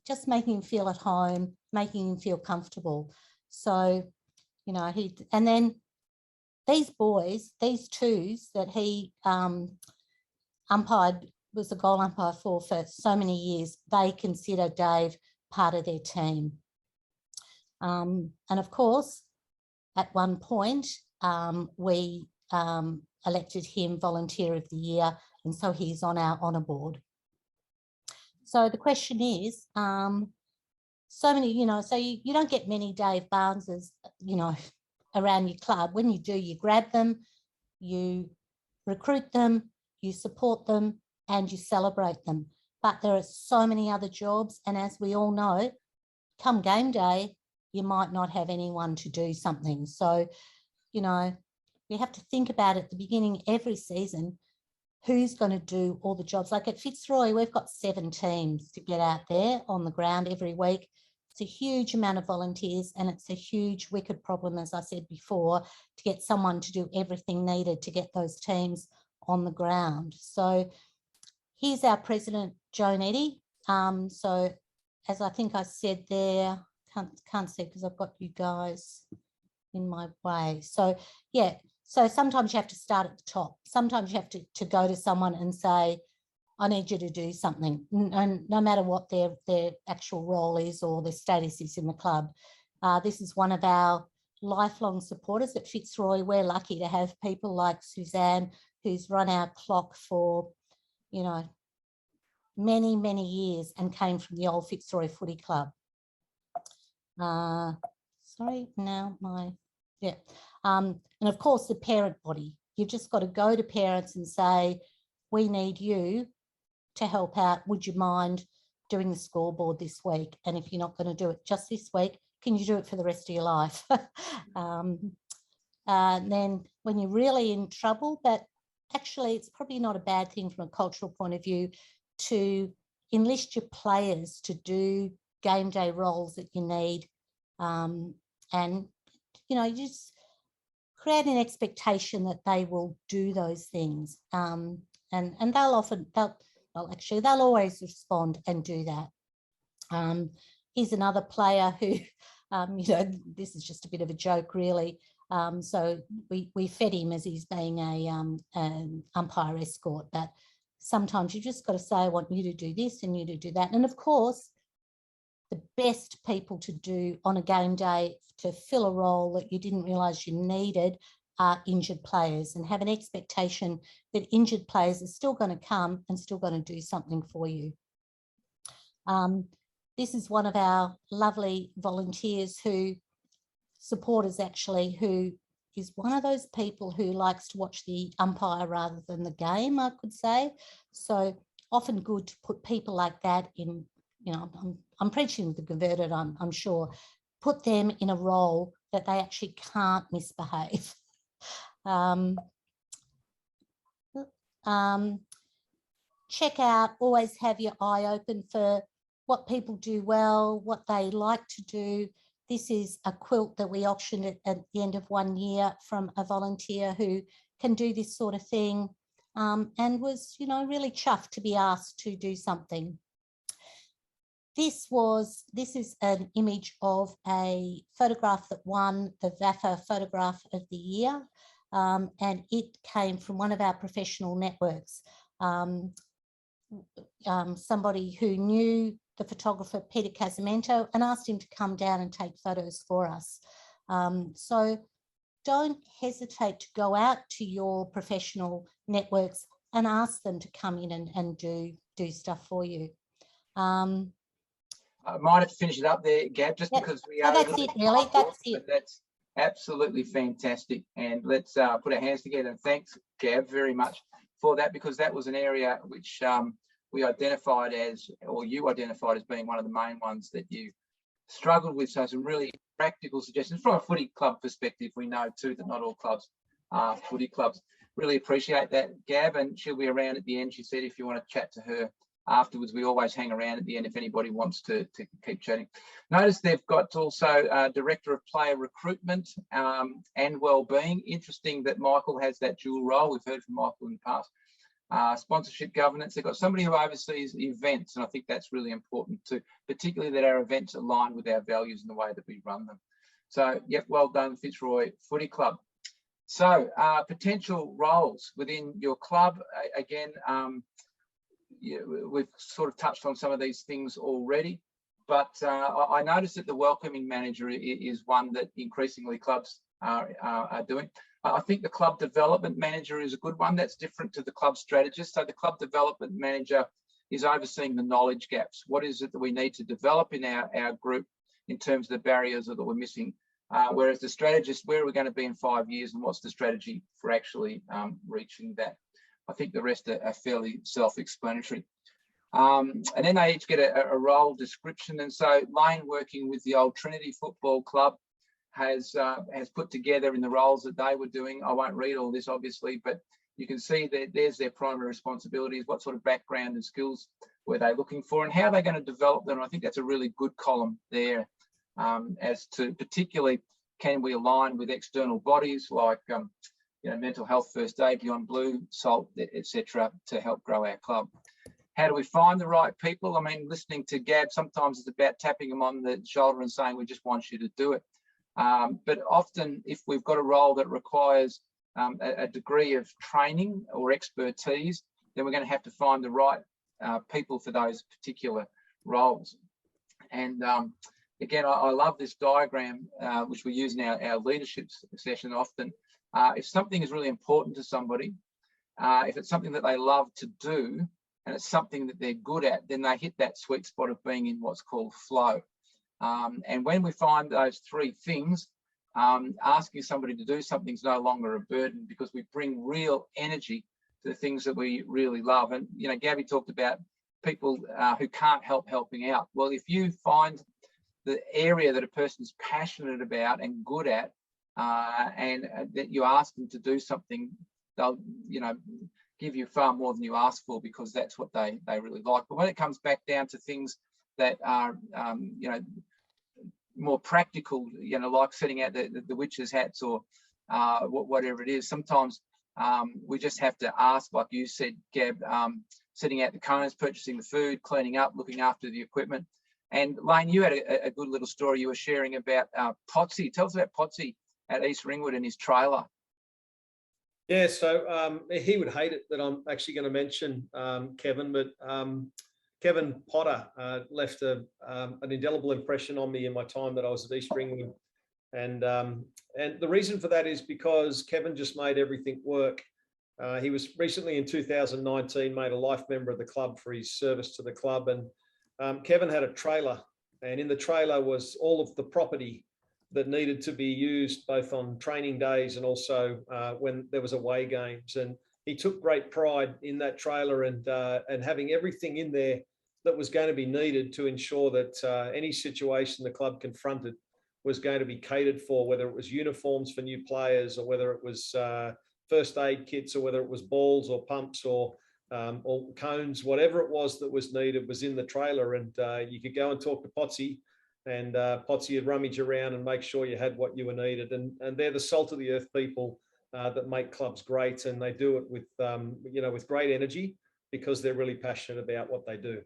just making him feel at home, making him feel comfortable. So, you know, and then these boys, these twos that he umpired, was the goal umpire for so many years, they consider Dave part of their team. And of course, at one point, we elected him Volunteer of the Year, and so he's on our honour board. So the question is, so many, you know, so you don't get many Dave Barneses, you know, around your club. When you do, you grab them, you recruit them, you support them, and you celebrate them. But there are so many other jobs, and as we all know, come game day, you might not have anyone to do something. So, you know, you have to think about at the beginning every season, who's going to do all the jobs. Like at Fitzroy, we've got 7 teams to get out there on the ground every week. It's a huge amount of volunteers, and it's a huge wicked problem, as I said before, to get someone to do everything needed to get those teams on the ground. So here's our president, Joan Eddy. So as I think I said there, can't see because I've got you guys in my way. So yeah, so sometimes you have to start at the top. Sometimes you have to go to someone and say, I need you to do something. And no matter what their actual role is or their status is in the club. This is one of our lifelong supporters at Fitzroy. We're lucky to have people like Suzanne, who's run our clock for, you know, many, many years and came from the old Fitzroy Footy Club. Sorry, now my, yeah. And of course, the parent body. You've just got to go to parents and say, we need you to help out. Would you mind doing the scoreboard this week? And if you're not going to do it just this week, can you do it for the rest of your life? And then when you're really in trouble, but actually it's probably not a bad thing from a cultural point of view to enlist your players to do game day roles that you need. And, you know, you just create an expectation that they will do those things. And they'll always respond and do that. Here's another player who, you know, this is just a bit of a joke really. So we fed him as he's being an umpire escort, but sometimes you just got to say, I want you to do this and you to do that. And of course, the best people to do on a game day to fill a role that you didn't realise you needed are injured players, and have an expectation that injured players are still going to come and still going to do something for you. This is one of our lovely volunteers supporters actually, who is one of those people who likes to watch the umpire rather than the game, I could say. So often good to put people like that in, you know, I'm preaching with the converted, I'm sure, put them in a role that they actually can't misbehave. Check out, always have your eye open for what people do well, what they like to do. This is a quilt that we auctioned at the end of one year from a volunteer who can do this sort of thing, and was, you know, really chuffed to be asked to do something. This is an image of a photograph that won the VAFA Photograph of the Year, and it came from one of our professional networks. somebody who knew the photographer Peter Casamento and asked him to come down and take photos for us. So don't hesitate to go out to your professional networks and ask them to come in and do stuff for you. I might have to finish it up there, Gab, just because we are. That's it, really. That's it. That's absolutely fantastic. And let's put our hands together. And thanks, Gab, very much for that, because that was an area which we identified as, or you identified as being one of the main ones that you struggled with. So some really practical suggestions from a footy club perspective. We know too that not all clubs are footy clubs. Really appreciate that, Gab, and she'll be around at the end. She said if you want to chat to her afterwards, we always hang around at the end if anybody wants to keep chatting. Notice they've got also Director of Player Recruitment and Wellbeing. Interesting that Michael has that dual role. We've heard from Michael in the past. Sponsorship governance. They've got somebody who oversees events, and I think that's really important too, particularly that our events align with our values and the way that we run them. So, yep, well done, Fitzroy Footy Club. So, potential roles within your club. Again, we've sort of touched on some of these things already, but I noticed that the welcoming manager is one that increasingly clubs are doing. I think the club development manager is a good one. That's different to the club strategist. So the club development manager is overseeing the knowledge gaps. What is it that we need to develop in our group in terms of the barriers that we're missing? Whereas the strategist, where are we going to be in 5 years and what's the strategy for actually reaching that? I think the rest are fairly self-explanatory. And then they each get a role description. And so Lane, working with the old Trinity Football Club, has put together in the roles that they were doing. I won't read all this, obviously, but you can see that there's their primary responsibilities. What sort of background and skills were they looking for, and how are they going to develop them? And I think that's a really good column there as to particularly can we align with external bodies like Mental Health First Aid, Beyond Blue, SALT, etc., to help grow our club. How do we find the right people? I mean, listening to Gab, sometimes it's about tapping them on the shoulder and saying, we just want you to do it. But often, if we've got a role that requires a degree of training or expertise, then we're going to have to find the right people for those particular roles. And again, I love this diagram, which we use in our leadership session often. If something is really important to somebody, if it's something that they love to do, and it's something that they're good at, then they hit that sweet spot of being in what's called flow. And when we find those three things, asking somebody to do something is no longer a burden because we bring real energy to the things that we really love. And, Gabby talked about people who can't help helping out. Well, if you find the area that a person's passionate about and good at, and that you ask them to do something, they'll, give you far more than you ask for because that's what they really like. But when it comes back down to things that are, more practical, like setting out the witches' hats or whatever it is, sometimes we just have to ask, like you said, Gab, setting out the cones, purchasing the food, cleaning up, looking after the equipment. And Lane, you had a good little story you were sharing about Potsy. Tell us about Potsy at East Ringwood and his trailer. Yeah, so he would hate it that I'm actually going to mention Kevin, but Kevin Potter left an indelible impression on me in my time that I was at East Ringwood. And the reason for that is because Kevin just made everything work. He was recently in 2019 made a life member of the club for his service to the club. And Kevin had a trailer, and in the trailer was all of the property that needed to be used both on training days and also when there was away games. And he took great pride in that trailer and having everything in there that was going to be needed to ensure that any situation the club confronted was going to be catered for, whether it was uniforms for new players or whether it was first aid kits or whether it was balls or pumps or cones, whatever it was that was needed was in the trailer. And you could go and talk to Potsy, and Potsy would rummage around and make sure you had what you were needed. And they're the salt of the earth people that make clubs great, and they do it with with great energy because they're really passionate about what they do.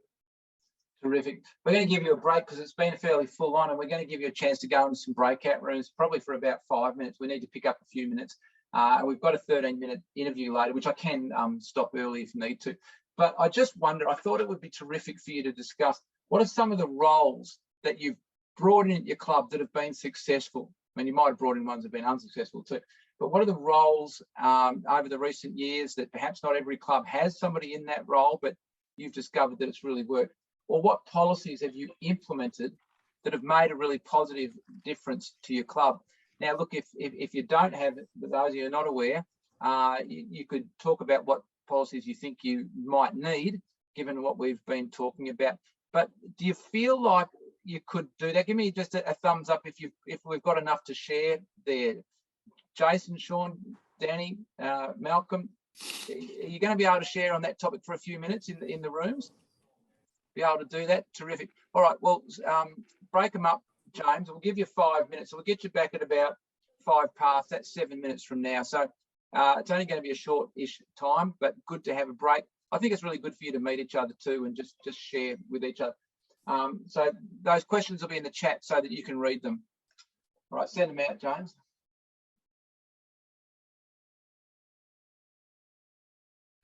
Terrific. We're going to give you a break because it's been fairly full on, and we're going to give you a chance to go into some breakout rooms, probably for about 5 minutes. We need to pick up a few minutes. And we've got a 13-minute interview later, which I can stop early if need to. But I just wonder, I thought it would be terrific for you to discuss what are some of the roles that you've brought in at your club that have been successful. I mean, you might have brought in ones that have been unsuccessful too, but what are the roles over the recent years that perhaps not every club has somebody in that role, but you've discovered that it's really worked? Or what policies have you implemented that have made a really positive difference to your club? Now, look, if you don't have, for those of you who are not aware, you could talk about what policies you think you might need, given what we've been talking about. But do you feel like you could do that? Give me just a thumbs up if we've got enough to share there. Jason, Sean, Danny, Malcolm, are you going to be able to share on that topic for a few minutes in the rooms? Be able to do that? Terrific. All right, well, break them up, James. We'll give you 5 minutes. So we'll get you back at about 5 past. That's 7 minutes from now. So it's only going to be a short-ish time, but good to have a break. I think it's really good for you to meet each other too and just share with each other. So those questions will be in the chat so that you can read them. All right, send them out, James.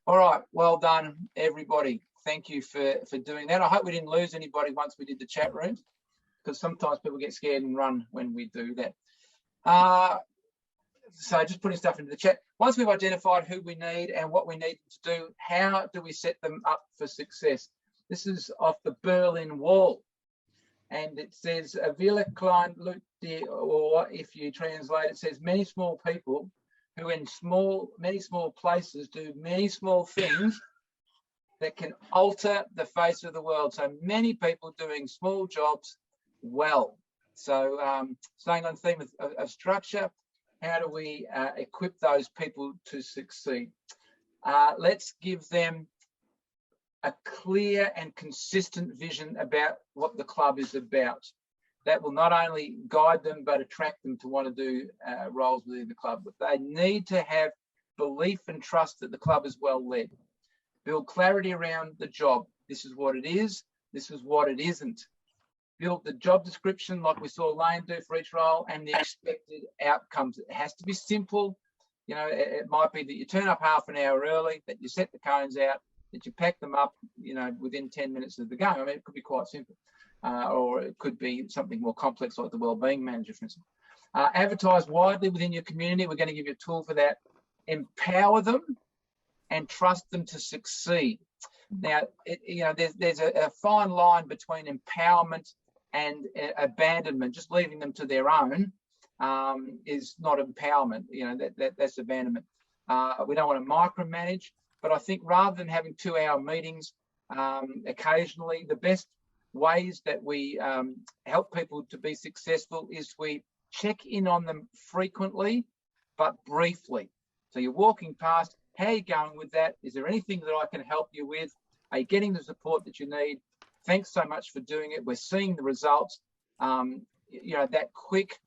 All right, well done, everybody. Thank you for doing that. I hope we didn't lose anybody once we did the chat rooms, because sometimes people get scared and run when we do that. So just putting stuff into the chat. Once we've identified who we need and what we need to do, how do we set them up for success? This is off the Berlin Wall. And it says, Wille klein Leute, or if you translate, it says many small people who in many small places do many small things that can alter the face of the world. So many people doing small jobs well. So staying on the theme of structure, how do we equip those people to succeed? Let's give them a clear and consistent vision about what the club is about. That will not only guide them, but attract them to want to do roles within the club. But they need to have belief and trust that the club is well led. Build clarity around the job. This is what it is. This is what it isn't. Build the job description like we saw Lane do for each role and the expected outcomes. It has to be simple. You know, it might be that you turn up half an hour early, that you set the cones out, that you pack them up, you know, within 10 minutes of the game. I mean, it could be quite simple. Or it could be something more complex like the wellbeing manager, for instance. Advertise widely within your community. We're going to give you a tool for that. Empower them and trust them to succeed. Now, there's a fine line between empowerment and abandonment. Just leaving them to their own is not empowerment. You know, that's abandonment. We don't want to micromanage, but I think rather than having 2-hour meetings occasionally, the best ways that we help people to be successful is we check in on them frequently, but briefly. So you're walking past, how are you going with that? Is there anything that I can help you with? Are you getting the support that you need? Thanks so much for doing it. We're seeing the results. You know, that quick,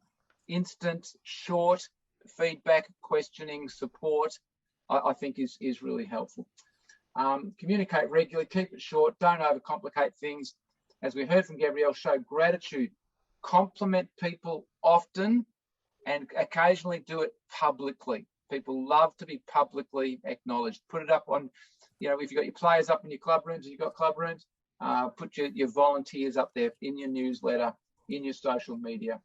instant, short feedback, questioning, support, I think is really helpful. Communicate regularly, keep it short, don't overcomplicate things. As we heard from Gabrielle, show gratitude, compliment people often and occasionally do it publicly. People love to be publicly acknowledged. Put it up on, you know, if you've got your players up in your club rooms, if you've got club rooms, put your volunteers up there in your newsletter, in your social media.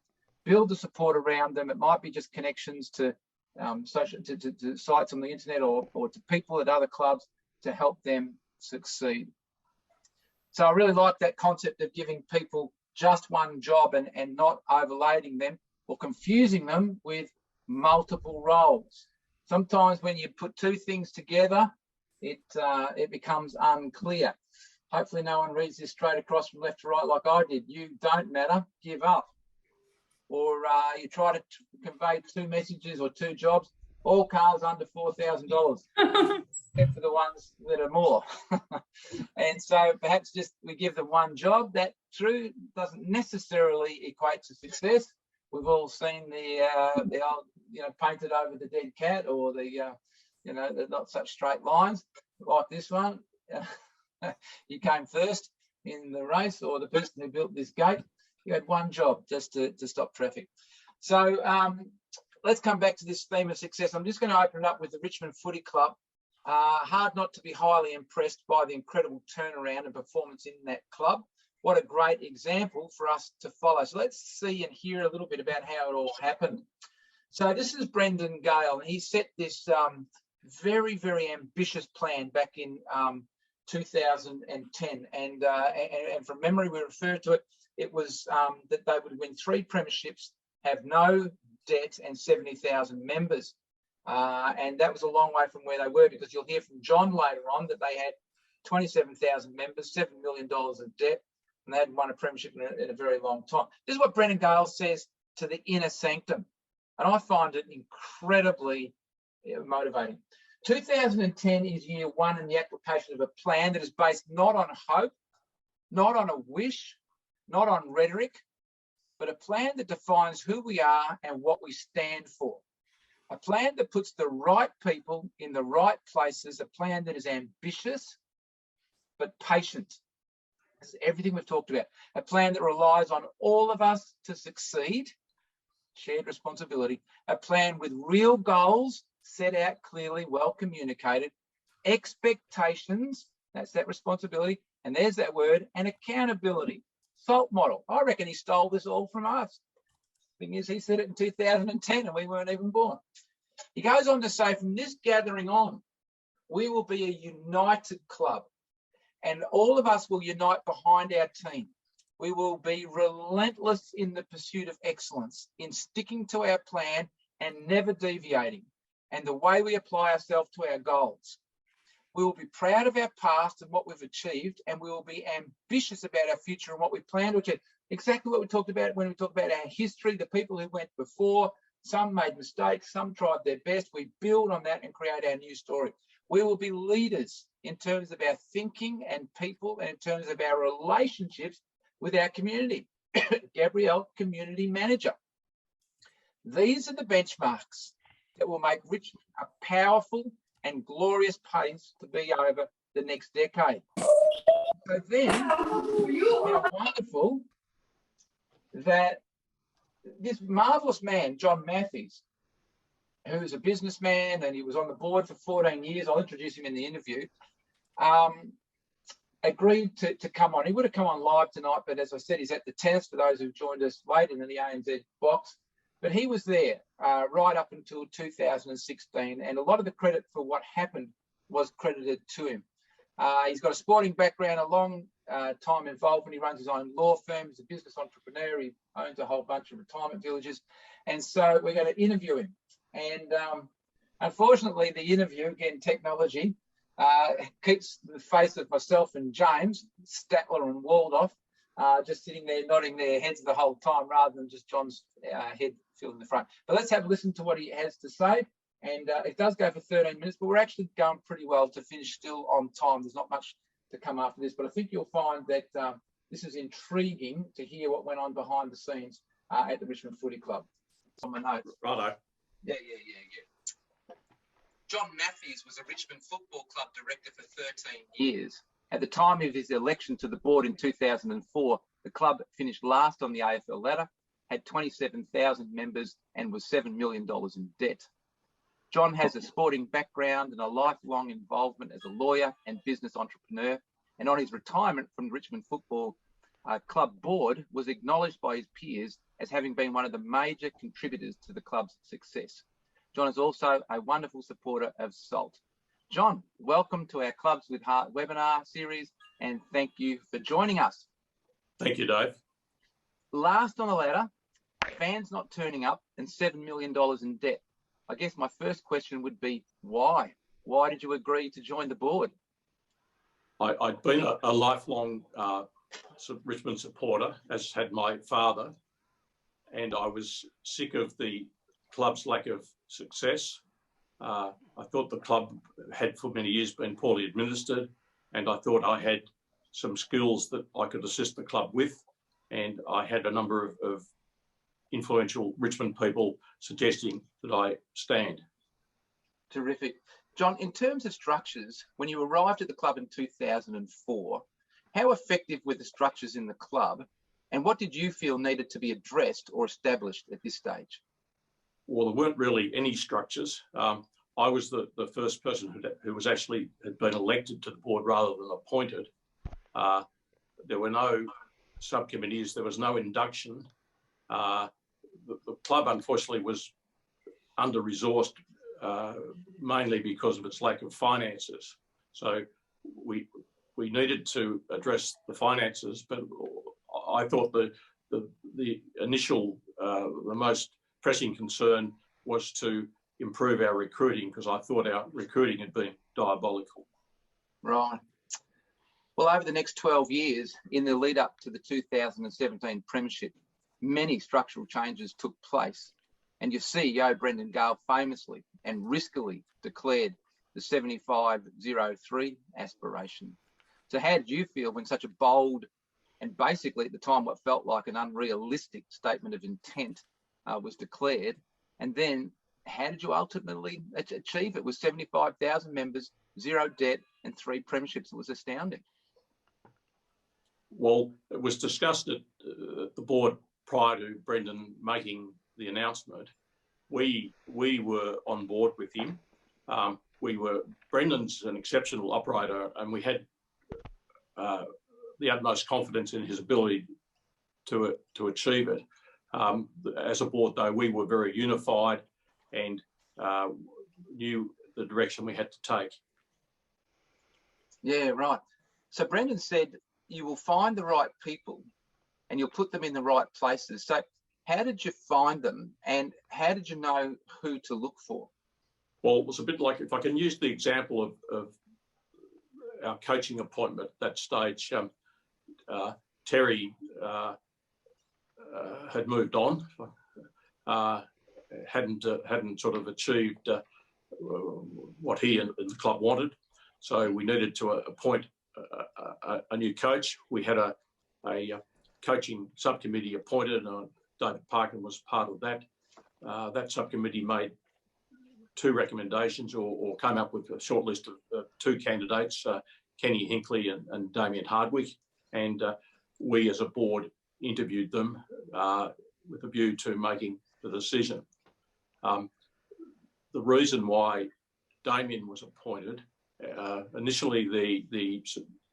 Build the support around them. It might be just connections to to sites on the internet or to people at other clubs to help them succeed. So I really like that concept of giving people just one job and not overloading them or confusing them with multiple roles. Sometimes when you put two things together, it becomes unclear. Hopefully no one reads this straight across from left to right like I did. You don't matter, give up. Or you try to convey two messages or two jobs, all cars under $4,000, except for the ones that are more. And so perhaps just we give them one job. That true doesn't necessarily equate to success. We've all seen the old, painted over the dead cat, or the not such straight lines like this one. You came first in the race, or the person who built this gate. You had one job, just to stop traffic. So let's come back to this theme of success. I'm just going to open it up with the Richmond Footy Club. Hard not to be highly impressed by the incredible turnaround and performance in that club. What a great example for us to follow. So let's see and hear a little bit about how it all happened. So this is Brendan Gale, and he set this very, very ambitious plan back in 2010. And from memory, we refer to it, it was that they would win 3 premierships, have no debt, and 70,000 members. And that was a long way from where they were, because you'll hear from John later on that they had 27,000 members, $7 million of debt, and they hadn't won a premiership in a very long time. This is what Brendan Gale says to the inner sanctum, and I find it incredibly motivating. 2010 is year one in the application of a plan that is based not on hope, not on a wish, not on rhetoric, but a plan that defines who we are and what we stand for. A plan that puts the right people in the right places, a plan that is ambitious but patient. This is everything we've talked about. A plan that relies on all of us to succeed, shared responsibility, a plan with real goals set out clearly, well communicated, expectations, that's that responsibility, and there's that word, and accountability. SALT model. I reckon he stole this all from us. Thing is, he said it in 2010 and we weren't even born. He goes on to say, from this gathering on, we will be a united club, and all of us will unite behind our team. We will be relentless in the pursuit of excellence, in sticking to our plan and never deviating, and the way we apply ourselves to our goals. We will be proud of our past and what we've achieved, and we will be ambitious about our future and what we plan to achieve. Exactly what we talked about when we talked about our history, the people who went before. Some made mistakes, some tried their best. We build on that and create our new story. We will be leaders in terms of our thinking and people, and in terms of our relationships with our community. Gabrielle, community manager. These are the benchmarks that will make Richmond a powerful and glorious place to be over the next decade. So then, how wonderful that this marvellous man, John Matthews, who's a businessman and he was on the board for 14 years, I'll introduce him in the interview, agreed to come on. He would have come on live tonight, but as I said, he's at the tennis for those who've joined us later in the ANZ box. But he was there right up until 2016, and a lot of the credit for what happened was credited to him. He's got a sporting background, a long time involvement. He runs his own law firm. He's a business entrepreneur. He owns a whole bunch of retirement villages. And so we're going to interview him. And unfortunately, the interview, again, technology, keeps the face of myself and James, Statler and Waldorf, just sitting there nodding their heads the whole time rather than just John's head filling the front. But let's have a listen to what he has to say. And it does go for 13 minutes, but we're actually going pretty well to finish still on time. There's not much to come after this, but I think you'll find that this is intriguing to hear what went on behind the scenes at the Richmond Footy Club. On my notes. Righto. Yeah. John Matthews was a Richmond Football Club director for 13 years. At the time of his election to the board in 2004, the club finished last on the AFL ladder, had 27,000 members, and was $7 million in debt. John has a sporting background and a lifelong involvement as a lawyer and business entrepreneur, and on his retirement from the Richmond Football Club board was acknowledged by his peers as having been one of the major contributors to the club's success. John is also a wonderful supporter of SALT. John, welcome to our Clubs with Heart webinar series, and thank you for joining us. Thank you, Dave. Last on the ladder, fans not turning up and $7 million in debt. I guess my first question would be, why? Why did you agree to join the board? I'd been a lifelong Richmond supporter, as had my father, and I was sick of the club's lack of success. I thought the club had for many years been poorly administered, and I thought I had some skills that I could assist the club with, and I had a number of influential Richmond people suggesting that I stand. Terrific. John, in terms of structures, when you arrived at the club in 2004, how effective were the structures in the club, and what did you feel needed to be addressed or established at this stage? Well, there weren't really any structures. I was the first person who was actually had been elected to the board rather than appointed. There were no subcommittees. There was no induction. The club, unfortunately, was under-resourced mainly because of its lack of finances. So we needed to address the finances, but I thought the initial, the most pressing concern was to improve our recruiting, because I thought our recruiting had been diabolical. Right. Well, over the next 12 years, in the lead up to the 2017 Premiership, many structural changes took place, and your CEO, Brendan Gale, famously and riskily declared the 75-03 aspiration. So how did you feel when such a bold and basically at the time what felt like an unrealistic statement of intent was declared? And then how did you ultimately achieve it? With 75,000 members, 0 debt and 3 premierships. It was astounding. Well, it was discussed at the board prior to Brendan making the announcement. We were on board with him. Brendan's an exceptional operator, and we had the utmost confidence in his ability to achieve it. As a board, though, we were very unified and knew the direction we had to take. Yeah, right. So Brendan said you will find the right people and you'll put them in the right places. So how did you find them, and how did you know who to look for? Well, it was a bit like, if I can use the example of our coaching appointment at that stage, Terry had moved on, hadn't sort of achieved what he and the club wanted. So we needed to appoint a new coach. We had a coaching subcommittee appointed, and David Parkin was part of that. That subcommittee made 2 recommendations, or came up with a short list of 2 candidates, Kenny Hinkley and Damien Hardwick. And we as a board interviewed them with a view to making the decision. The reason why Damien was appointed, initially the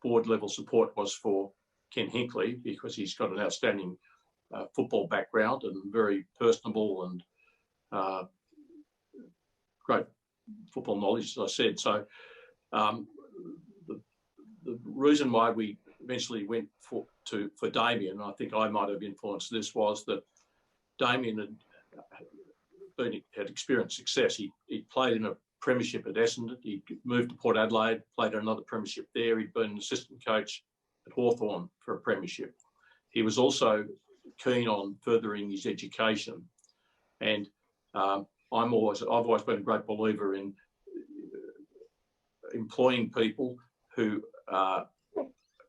board level support was for Ken Hinkley, because he's got an outstanding football background and very personable and great football knowledge, as I said. So the reason why we eventually went for Damien, I think I might have influenced this, was that Damien had experienced success. He played in a premiership at Essendon. He moved to Port Adelaide, played another premiership there. He'd been an assistant coach at Hawthorn for a premiership. He was also keen on furthering his education, and I've always been a great believer in employing people who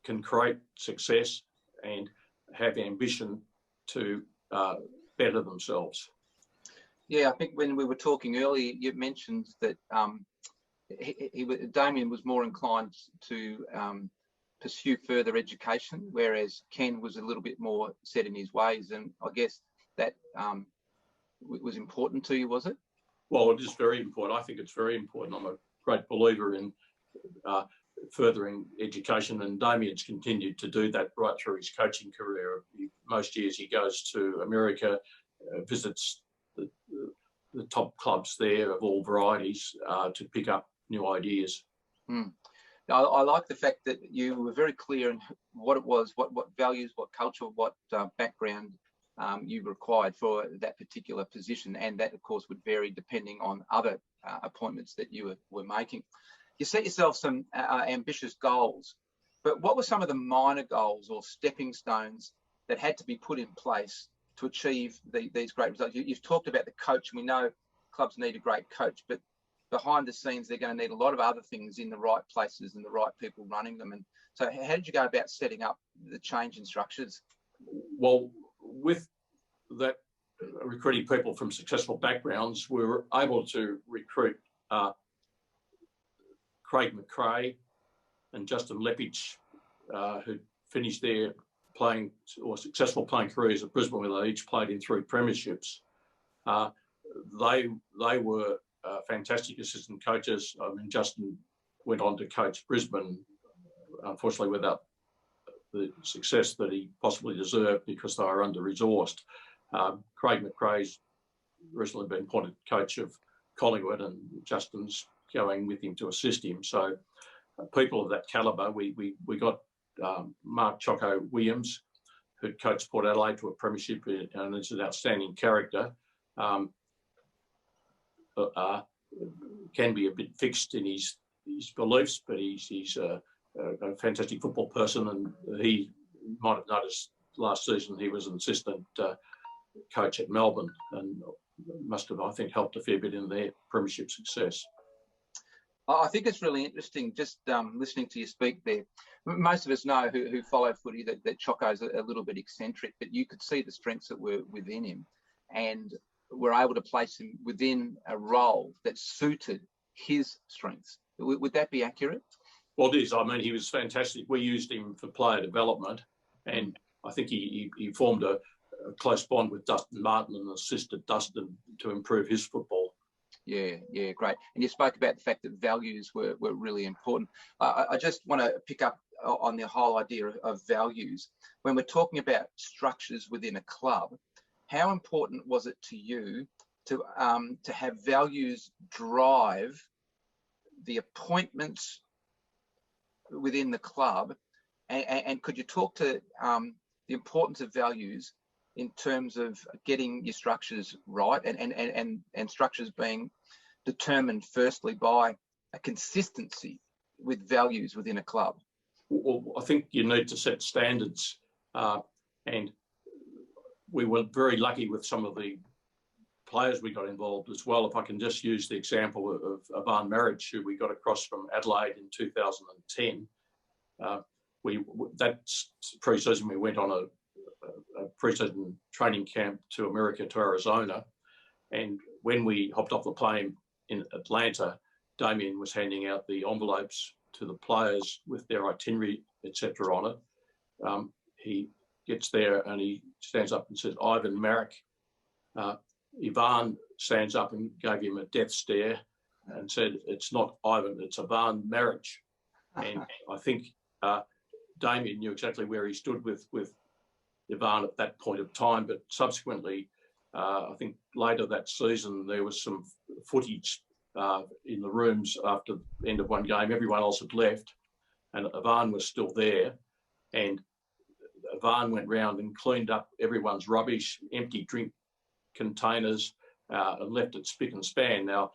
can create success and have ambition to better themselves. Yeah, I think when we were talking earlier, you mentioned that Damien was more inclined to pursue further education, whereas Ken was a little bit more set in his ways. And I guess that was important to you, was it? Well, it is very important. I think it's very important. I'm a great believer in furthering education, and Damien's continued to do that right through his coaching career. Most years he goes to America, visits the top clubs there of all varieties to pick up new ideas. Now, I like the fact that you were very clear in what it was, what values, what culture, what background you required for that particular position, and that, of course, would vary depending on other appointments that you were making. You set yourself some ambitious goals, but what were some of the minor goals or stepping stones that had to be put in place to achieve these great results? You've talked about the coach, and we know clubs need a great coach, but behind the scenes, they're going to need a lot of other things in the right places and the right people running them. And so how did you go about setting up the change in structures? Well, with that, recruiting people from successful backgrounds, we were able to recruit Craig McRae and Justin Lepich, who finished their successful playing careers at Brisbane, where they each played in 3 premierships. They were fantastic assistant coaches. I mean, Justin went on to coach Brisbane, unfortunately without the success that he possibly deserved because they were under-resourced. Craig McRae's recently been appointed coach of Collingwood, and Justin's going with him to assist him. So people of that calibre, we got Mark Choco Williams, who coached Port Adelaide to a premiership and is an outstanding character. Can be a bit fixed in his beliefs, but he's a fantastic football person, and he might have noticed last season he was an assistant coach at Melbourne and must have, I think, helped a fair bit in their premiership success. I think it's really interesting just listening to you speak there. Most of us know who follow footy that Choco's a little bit eccentric, but you could see the strengths that were within him and were able to place him within a role that suited his strengths. Would that be accurate? Well, it is. I mean, he was fantastic. We used him for player development, and I think he formed a close bond with Dustin Martin and assisted Dustin to improve his football. Yeah, great. And you spoke about the fact that values were really important. I just want to pick up on the whole idea of values. When we're talking about structures within a club, how important was it to you to have values drive the appointments within the club? And could you talk to the importance of values in terms of getting your structures right and structures being determined firstly by a consistency with values within a club? Well, I think you need to set standards, and we were very lucky with some of the players we got involved as well. If I can just use the example of Ivan Maric, who we got across from Adelaide in 2010. That pre-season we went on a pre-season training camp to America, to Arizona, and when we hopped off the plane in Atlanta, Damien was handing out the envelopes to the players with their itinerary, etc. on it. He gets there and he stands up and says, "Ivan Maric." Ivan stands up and gave him a death stare and said, "It's not Ivan, it's Ivan Maric." And I think Damien knew exactly where he stood with Ivan at that point of time, but subsequently, I think later that season, there was some footage in the rooms after the end of one game. Everyone else had left and Ivan was still there, and Ivan went round and cleaned up everyone's rubbish, empty drink containers, and left it spick and span. Now,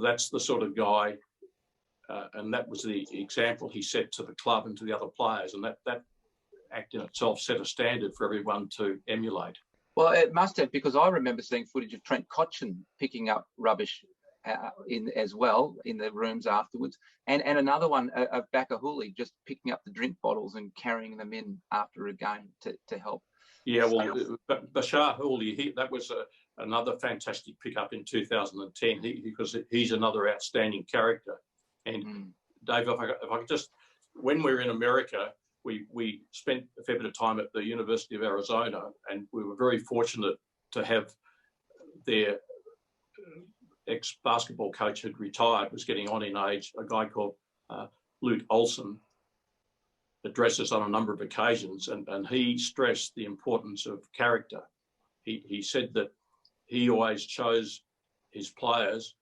that's the sort of guy, and that was the example he set to the club and to the other players, and that act in itself set a standard for everyone to emulate. Well, it must have, because I remember seeing footage of Trent Cotchin picking up rubbish as well in the rooms afterwards, and another one of Baka Hooley just picking up the drink bottles and carrying them in after a game to help. Yeah, well, Bashar Hooley, that was another fantastic pickup in 2010 because he's another outstanding character. And Dave, if I could just, when we were in America, we spent a fair bit of time at the University of Arizona, and we were very fortunate to have their ex-basketball coach who'd retired, was getting on in age, a guy called Luke Olson, addressed us on a number of occasions, and he stressed the importance of character. He said that he always chose his players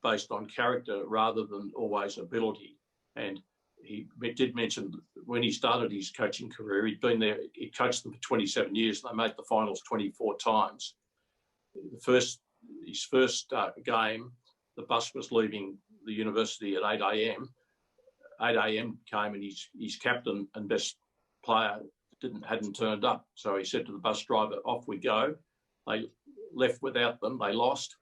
based on character rather than always ability. And he did mention when he started his coaching career, he'd been there, he coached them for 27 years, and they made the finals 24 times. His first game, the bus was leaving the university at 8 a.m. 8 a.m. came and his captain and best player hadn't turned up. So he said to the bus driver, "Off we go." They left without them. They lost,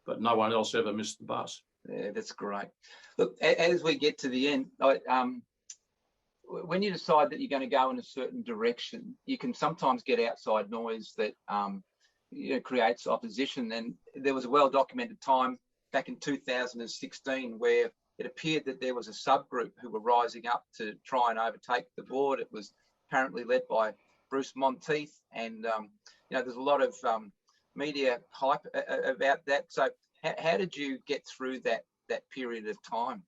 but no one else ever missed the bus. Yeah, that's great. Look, as we get to the end, when you decide that you're going to go in a certain direction, you can sometimes get outside noise that creates opposition. And there was a well-documented time back in 2016 where it appeared that there was a subgroup who were rising up to try and overtake the board. It was apparently led by Bruce Monteith, and there's a lot of media hype about that. So How did you get through that period of time?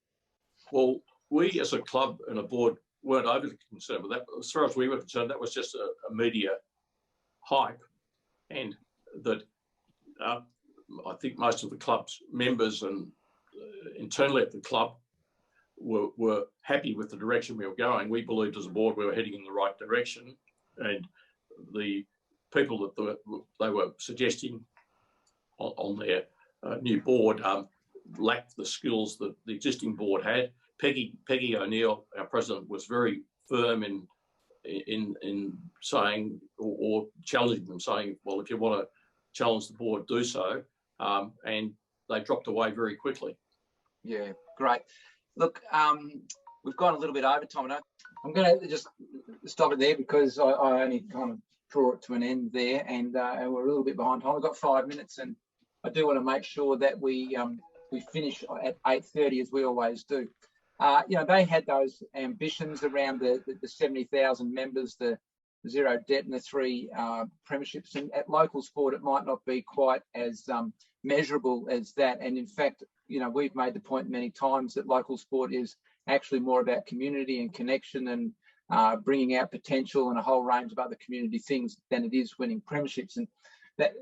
Well, we as a club and a board weren't overly concerned with that. As far as we were concerned, that was just a media hype, and that I think most of the club's members and internally at the club were happy with the direction we were going. We believed as a board we were heading in the right direction, and the people that they were suggesting on their new board lacked the skills that the existing board had. Peggy O'Neill, our president, was very firm in saying or challenging them, saying, well, if you want to challenge the board, do so. And they dropped away very quickly. Yeah, great. Look, we've gone a little bit over time. I'm going to just stop it there because I only kind of draw it to an end there, and we're a little bit behind time. We've got 5 minutes, and I do want to make sure that we finish at 8:30 as we always do. They had those ambitions around the 70,000 members, the zero debt, and the 3 premierships. And at local sport, it might not be quite as measurable as that. And in fact, we've made the point many times that local sport is actually more about community and connection and bringing out potential and a whole range of other community things than it is winning premierships. And that,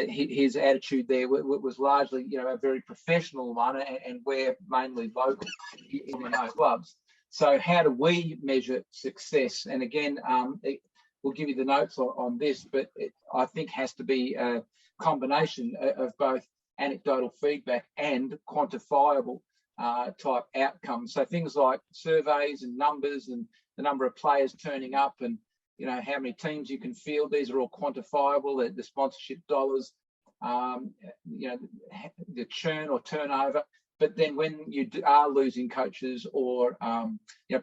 his attitude there was largely, a very professional one, and we're mainly local in those clubs. So how do we measure success? And again, we'll give you the notes on this, but it, I think, has to be a combination of both anecdotal feedback and quantifiable type outcomes. So things like surveys and numbers and the number of players turning up and how many teams you can field. These are all quantifiable. The sponsorship dollars, the churn or turnover. But then when you are losing coaches or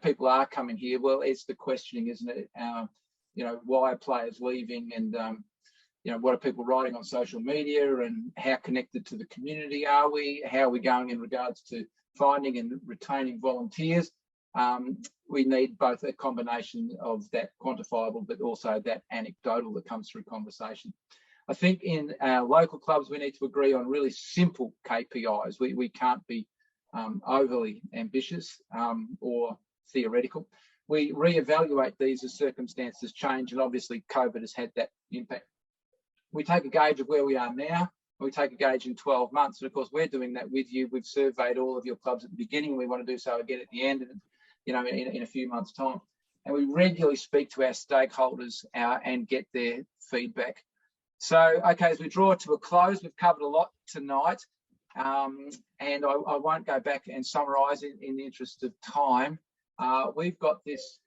people are coming here, well, it's the questioning, isn't it? Why are players leaving, and what are people writing on social media, and how connected to the community are we? How are we going in regards to finding and retaining volunteers? We need both a combination of that quantifiable, but also that anecdotal that comes through conversation. I think in our local clubs, we need to agree on really simple KPIs. We can't be overly ambitious or theoretical. We reevaluate these as circumstances change, and obviously COVID has had that impact. We take a gauge of where we are now, and we take a gauge in 12 months. And of course, we're doing that with you. We've surveyed all of your clubs at the beginning. We want to do so again at the end, and in a few months' time. And we regularly speak to our stakeholders and get their feedback. So, okay, as we draw to a close, we've covered a lot tonight, and I won't go back and summarise in the interest of time. We've got this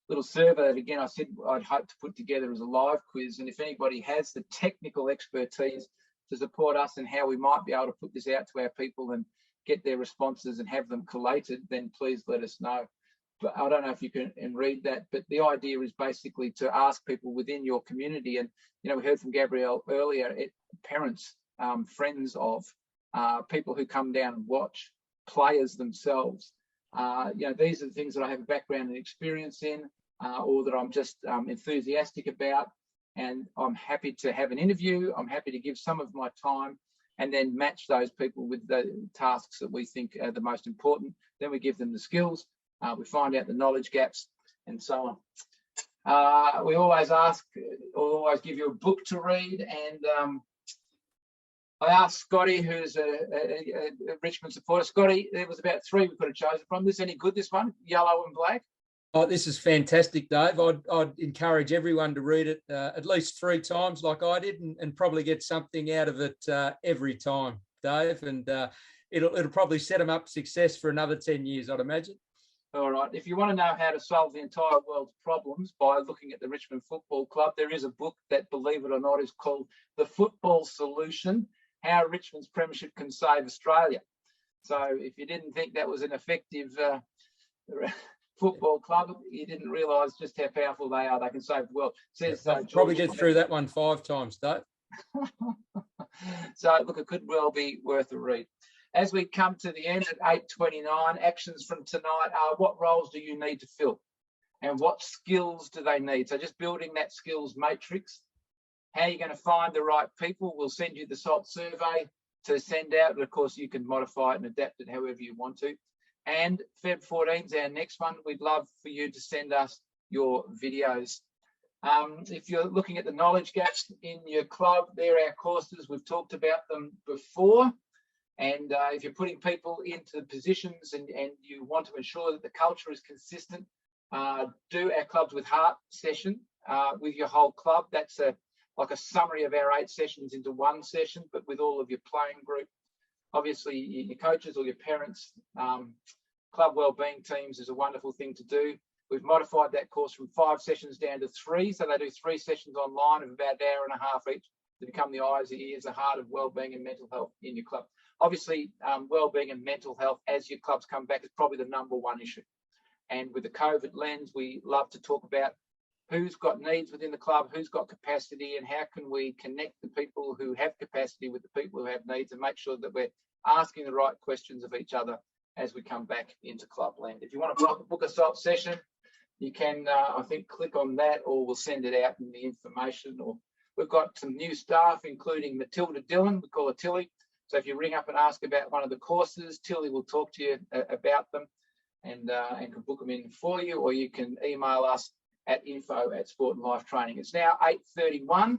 little survey that, again, I said I'd hope to put together as a live quiz, and if anybody has the technical expertise to support us and how we might be able to put this out to our people and get their responses and have them collated, then please let us know. But I don't know if you can read that, but the idea is basically to ask people within your community, and we heard from Gabrielle earlier, parents, friends of people who come down and watch, players themselves. These are the things that I have a background and experience in, or that I'm just enthusiastic about, and I'm happy to have an interview. I'm happy to give some of my time and then match those people with the tasks that we think are the most important. Then we give them the skills, we find out the knowledge gaps, and so on. We always give you a book to read, and I asked Scotty, who's a Richmond supporter. Scotty, there was about 3 we could have chosen from. This any good, this one, yellow and black? Oh, this is fantastic, Dave. I'd encourage everyone to read it at least 3 times like I did, and probably get something out of it every time, Dave. And it'll probably set them up for success for another 10 years, I'd imagine. All right. If you want to know how to solve the entire world's problems by looking at the Richmond Football Club, there is a book that, believe it or not, is called The Football Solution, How Richmond's Premiership Can Save Australia. So if you didn't think that was an effective football club, you didn't realise just how powerful they are. They can save the world. Says probably get through that one 5 times, Dave. So look, it could well be worth a read. As we come to the end at 8:29, actions from tonight are: what roles do you need to fill, and what skills do they need? So just building that skills matrix. How are you going to find the right people? We'll send you the SALT survey. to send out. And of course, you can modify it and adapt it however you want to. And Feb 14 is our next one. We'd love for you to send us your videos. If you're looking at the knowledge gaps in your club, they're our courses. We've talked about them before. And if you're putting people into positions and you want to ensure that the culture is consistent, do our Clubs with Heart session with your whole club. That's like a summary of our 8 sessions into one session, but with all of your playing group. Obviously, your coaches or your parents, club wellbeing teams is a wonderful thing to do. We've modified that course from 5 sessions down to 3. So they do 3 sessions online of about an hour and a half each to become the eyes, the ears, the heart of wellbeing and mental health in your club. Obviously, wellbeing and mental health as your clubs come back is probably the #1 issue. And with the COVID lens, we love to talk about who's got needs within the club, who's got capacity, and how can we connect the people who have capacity with the people who have needs and make sure that we're asking the right questions of each other as we come back into clubland. If you want to book a session, you can, I think, click on that, or we'll send it out in the information. Or we've got some new staff, including Matilda Dillon. We call her Tilly. So if you ring up and ask about one of the courses, Tilly will talk to you about them and can book them in for you, or you can email us at info@Sport and Life Training. It's now 8:31.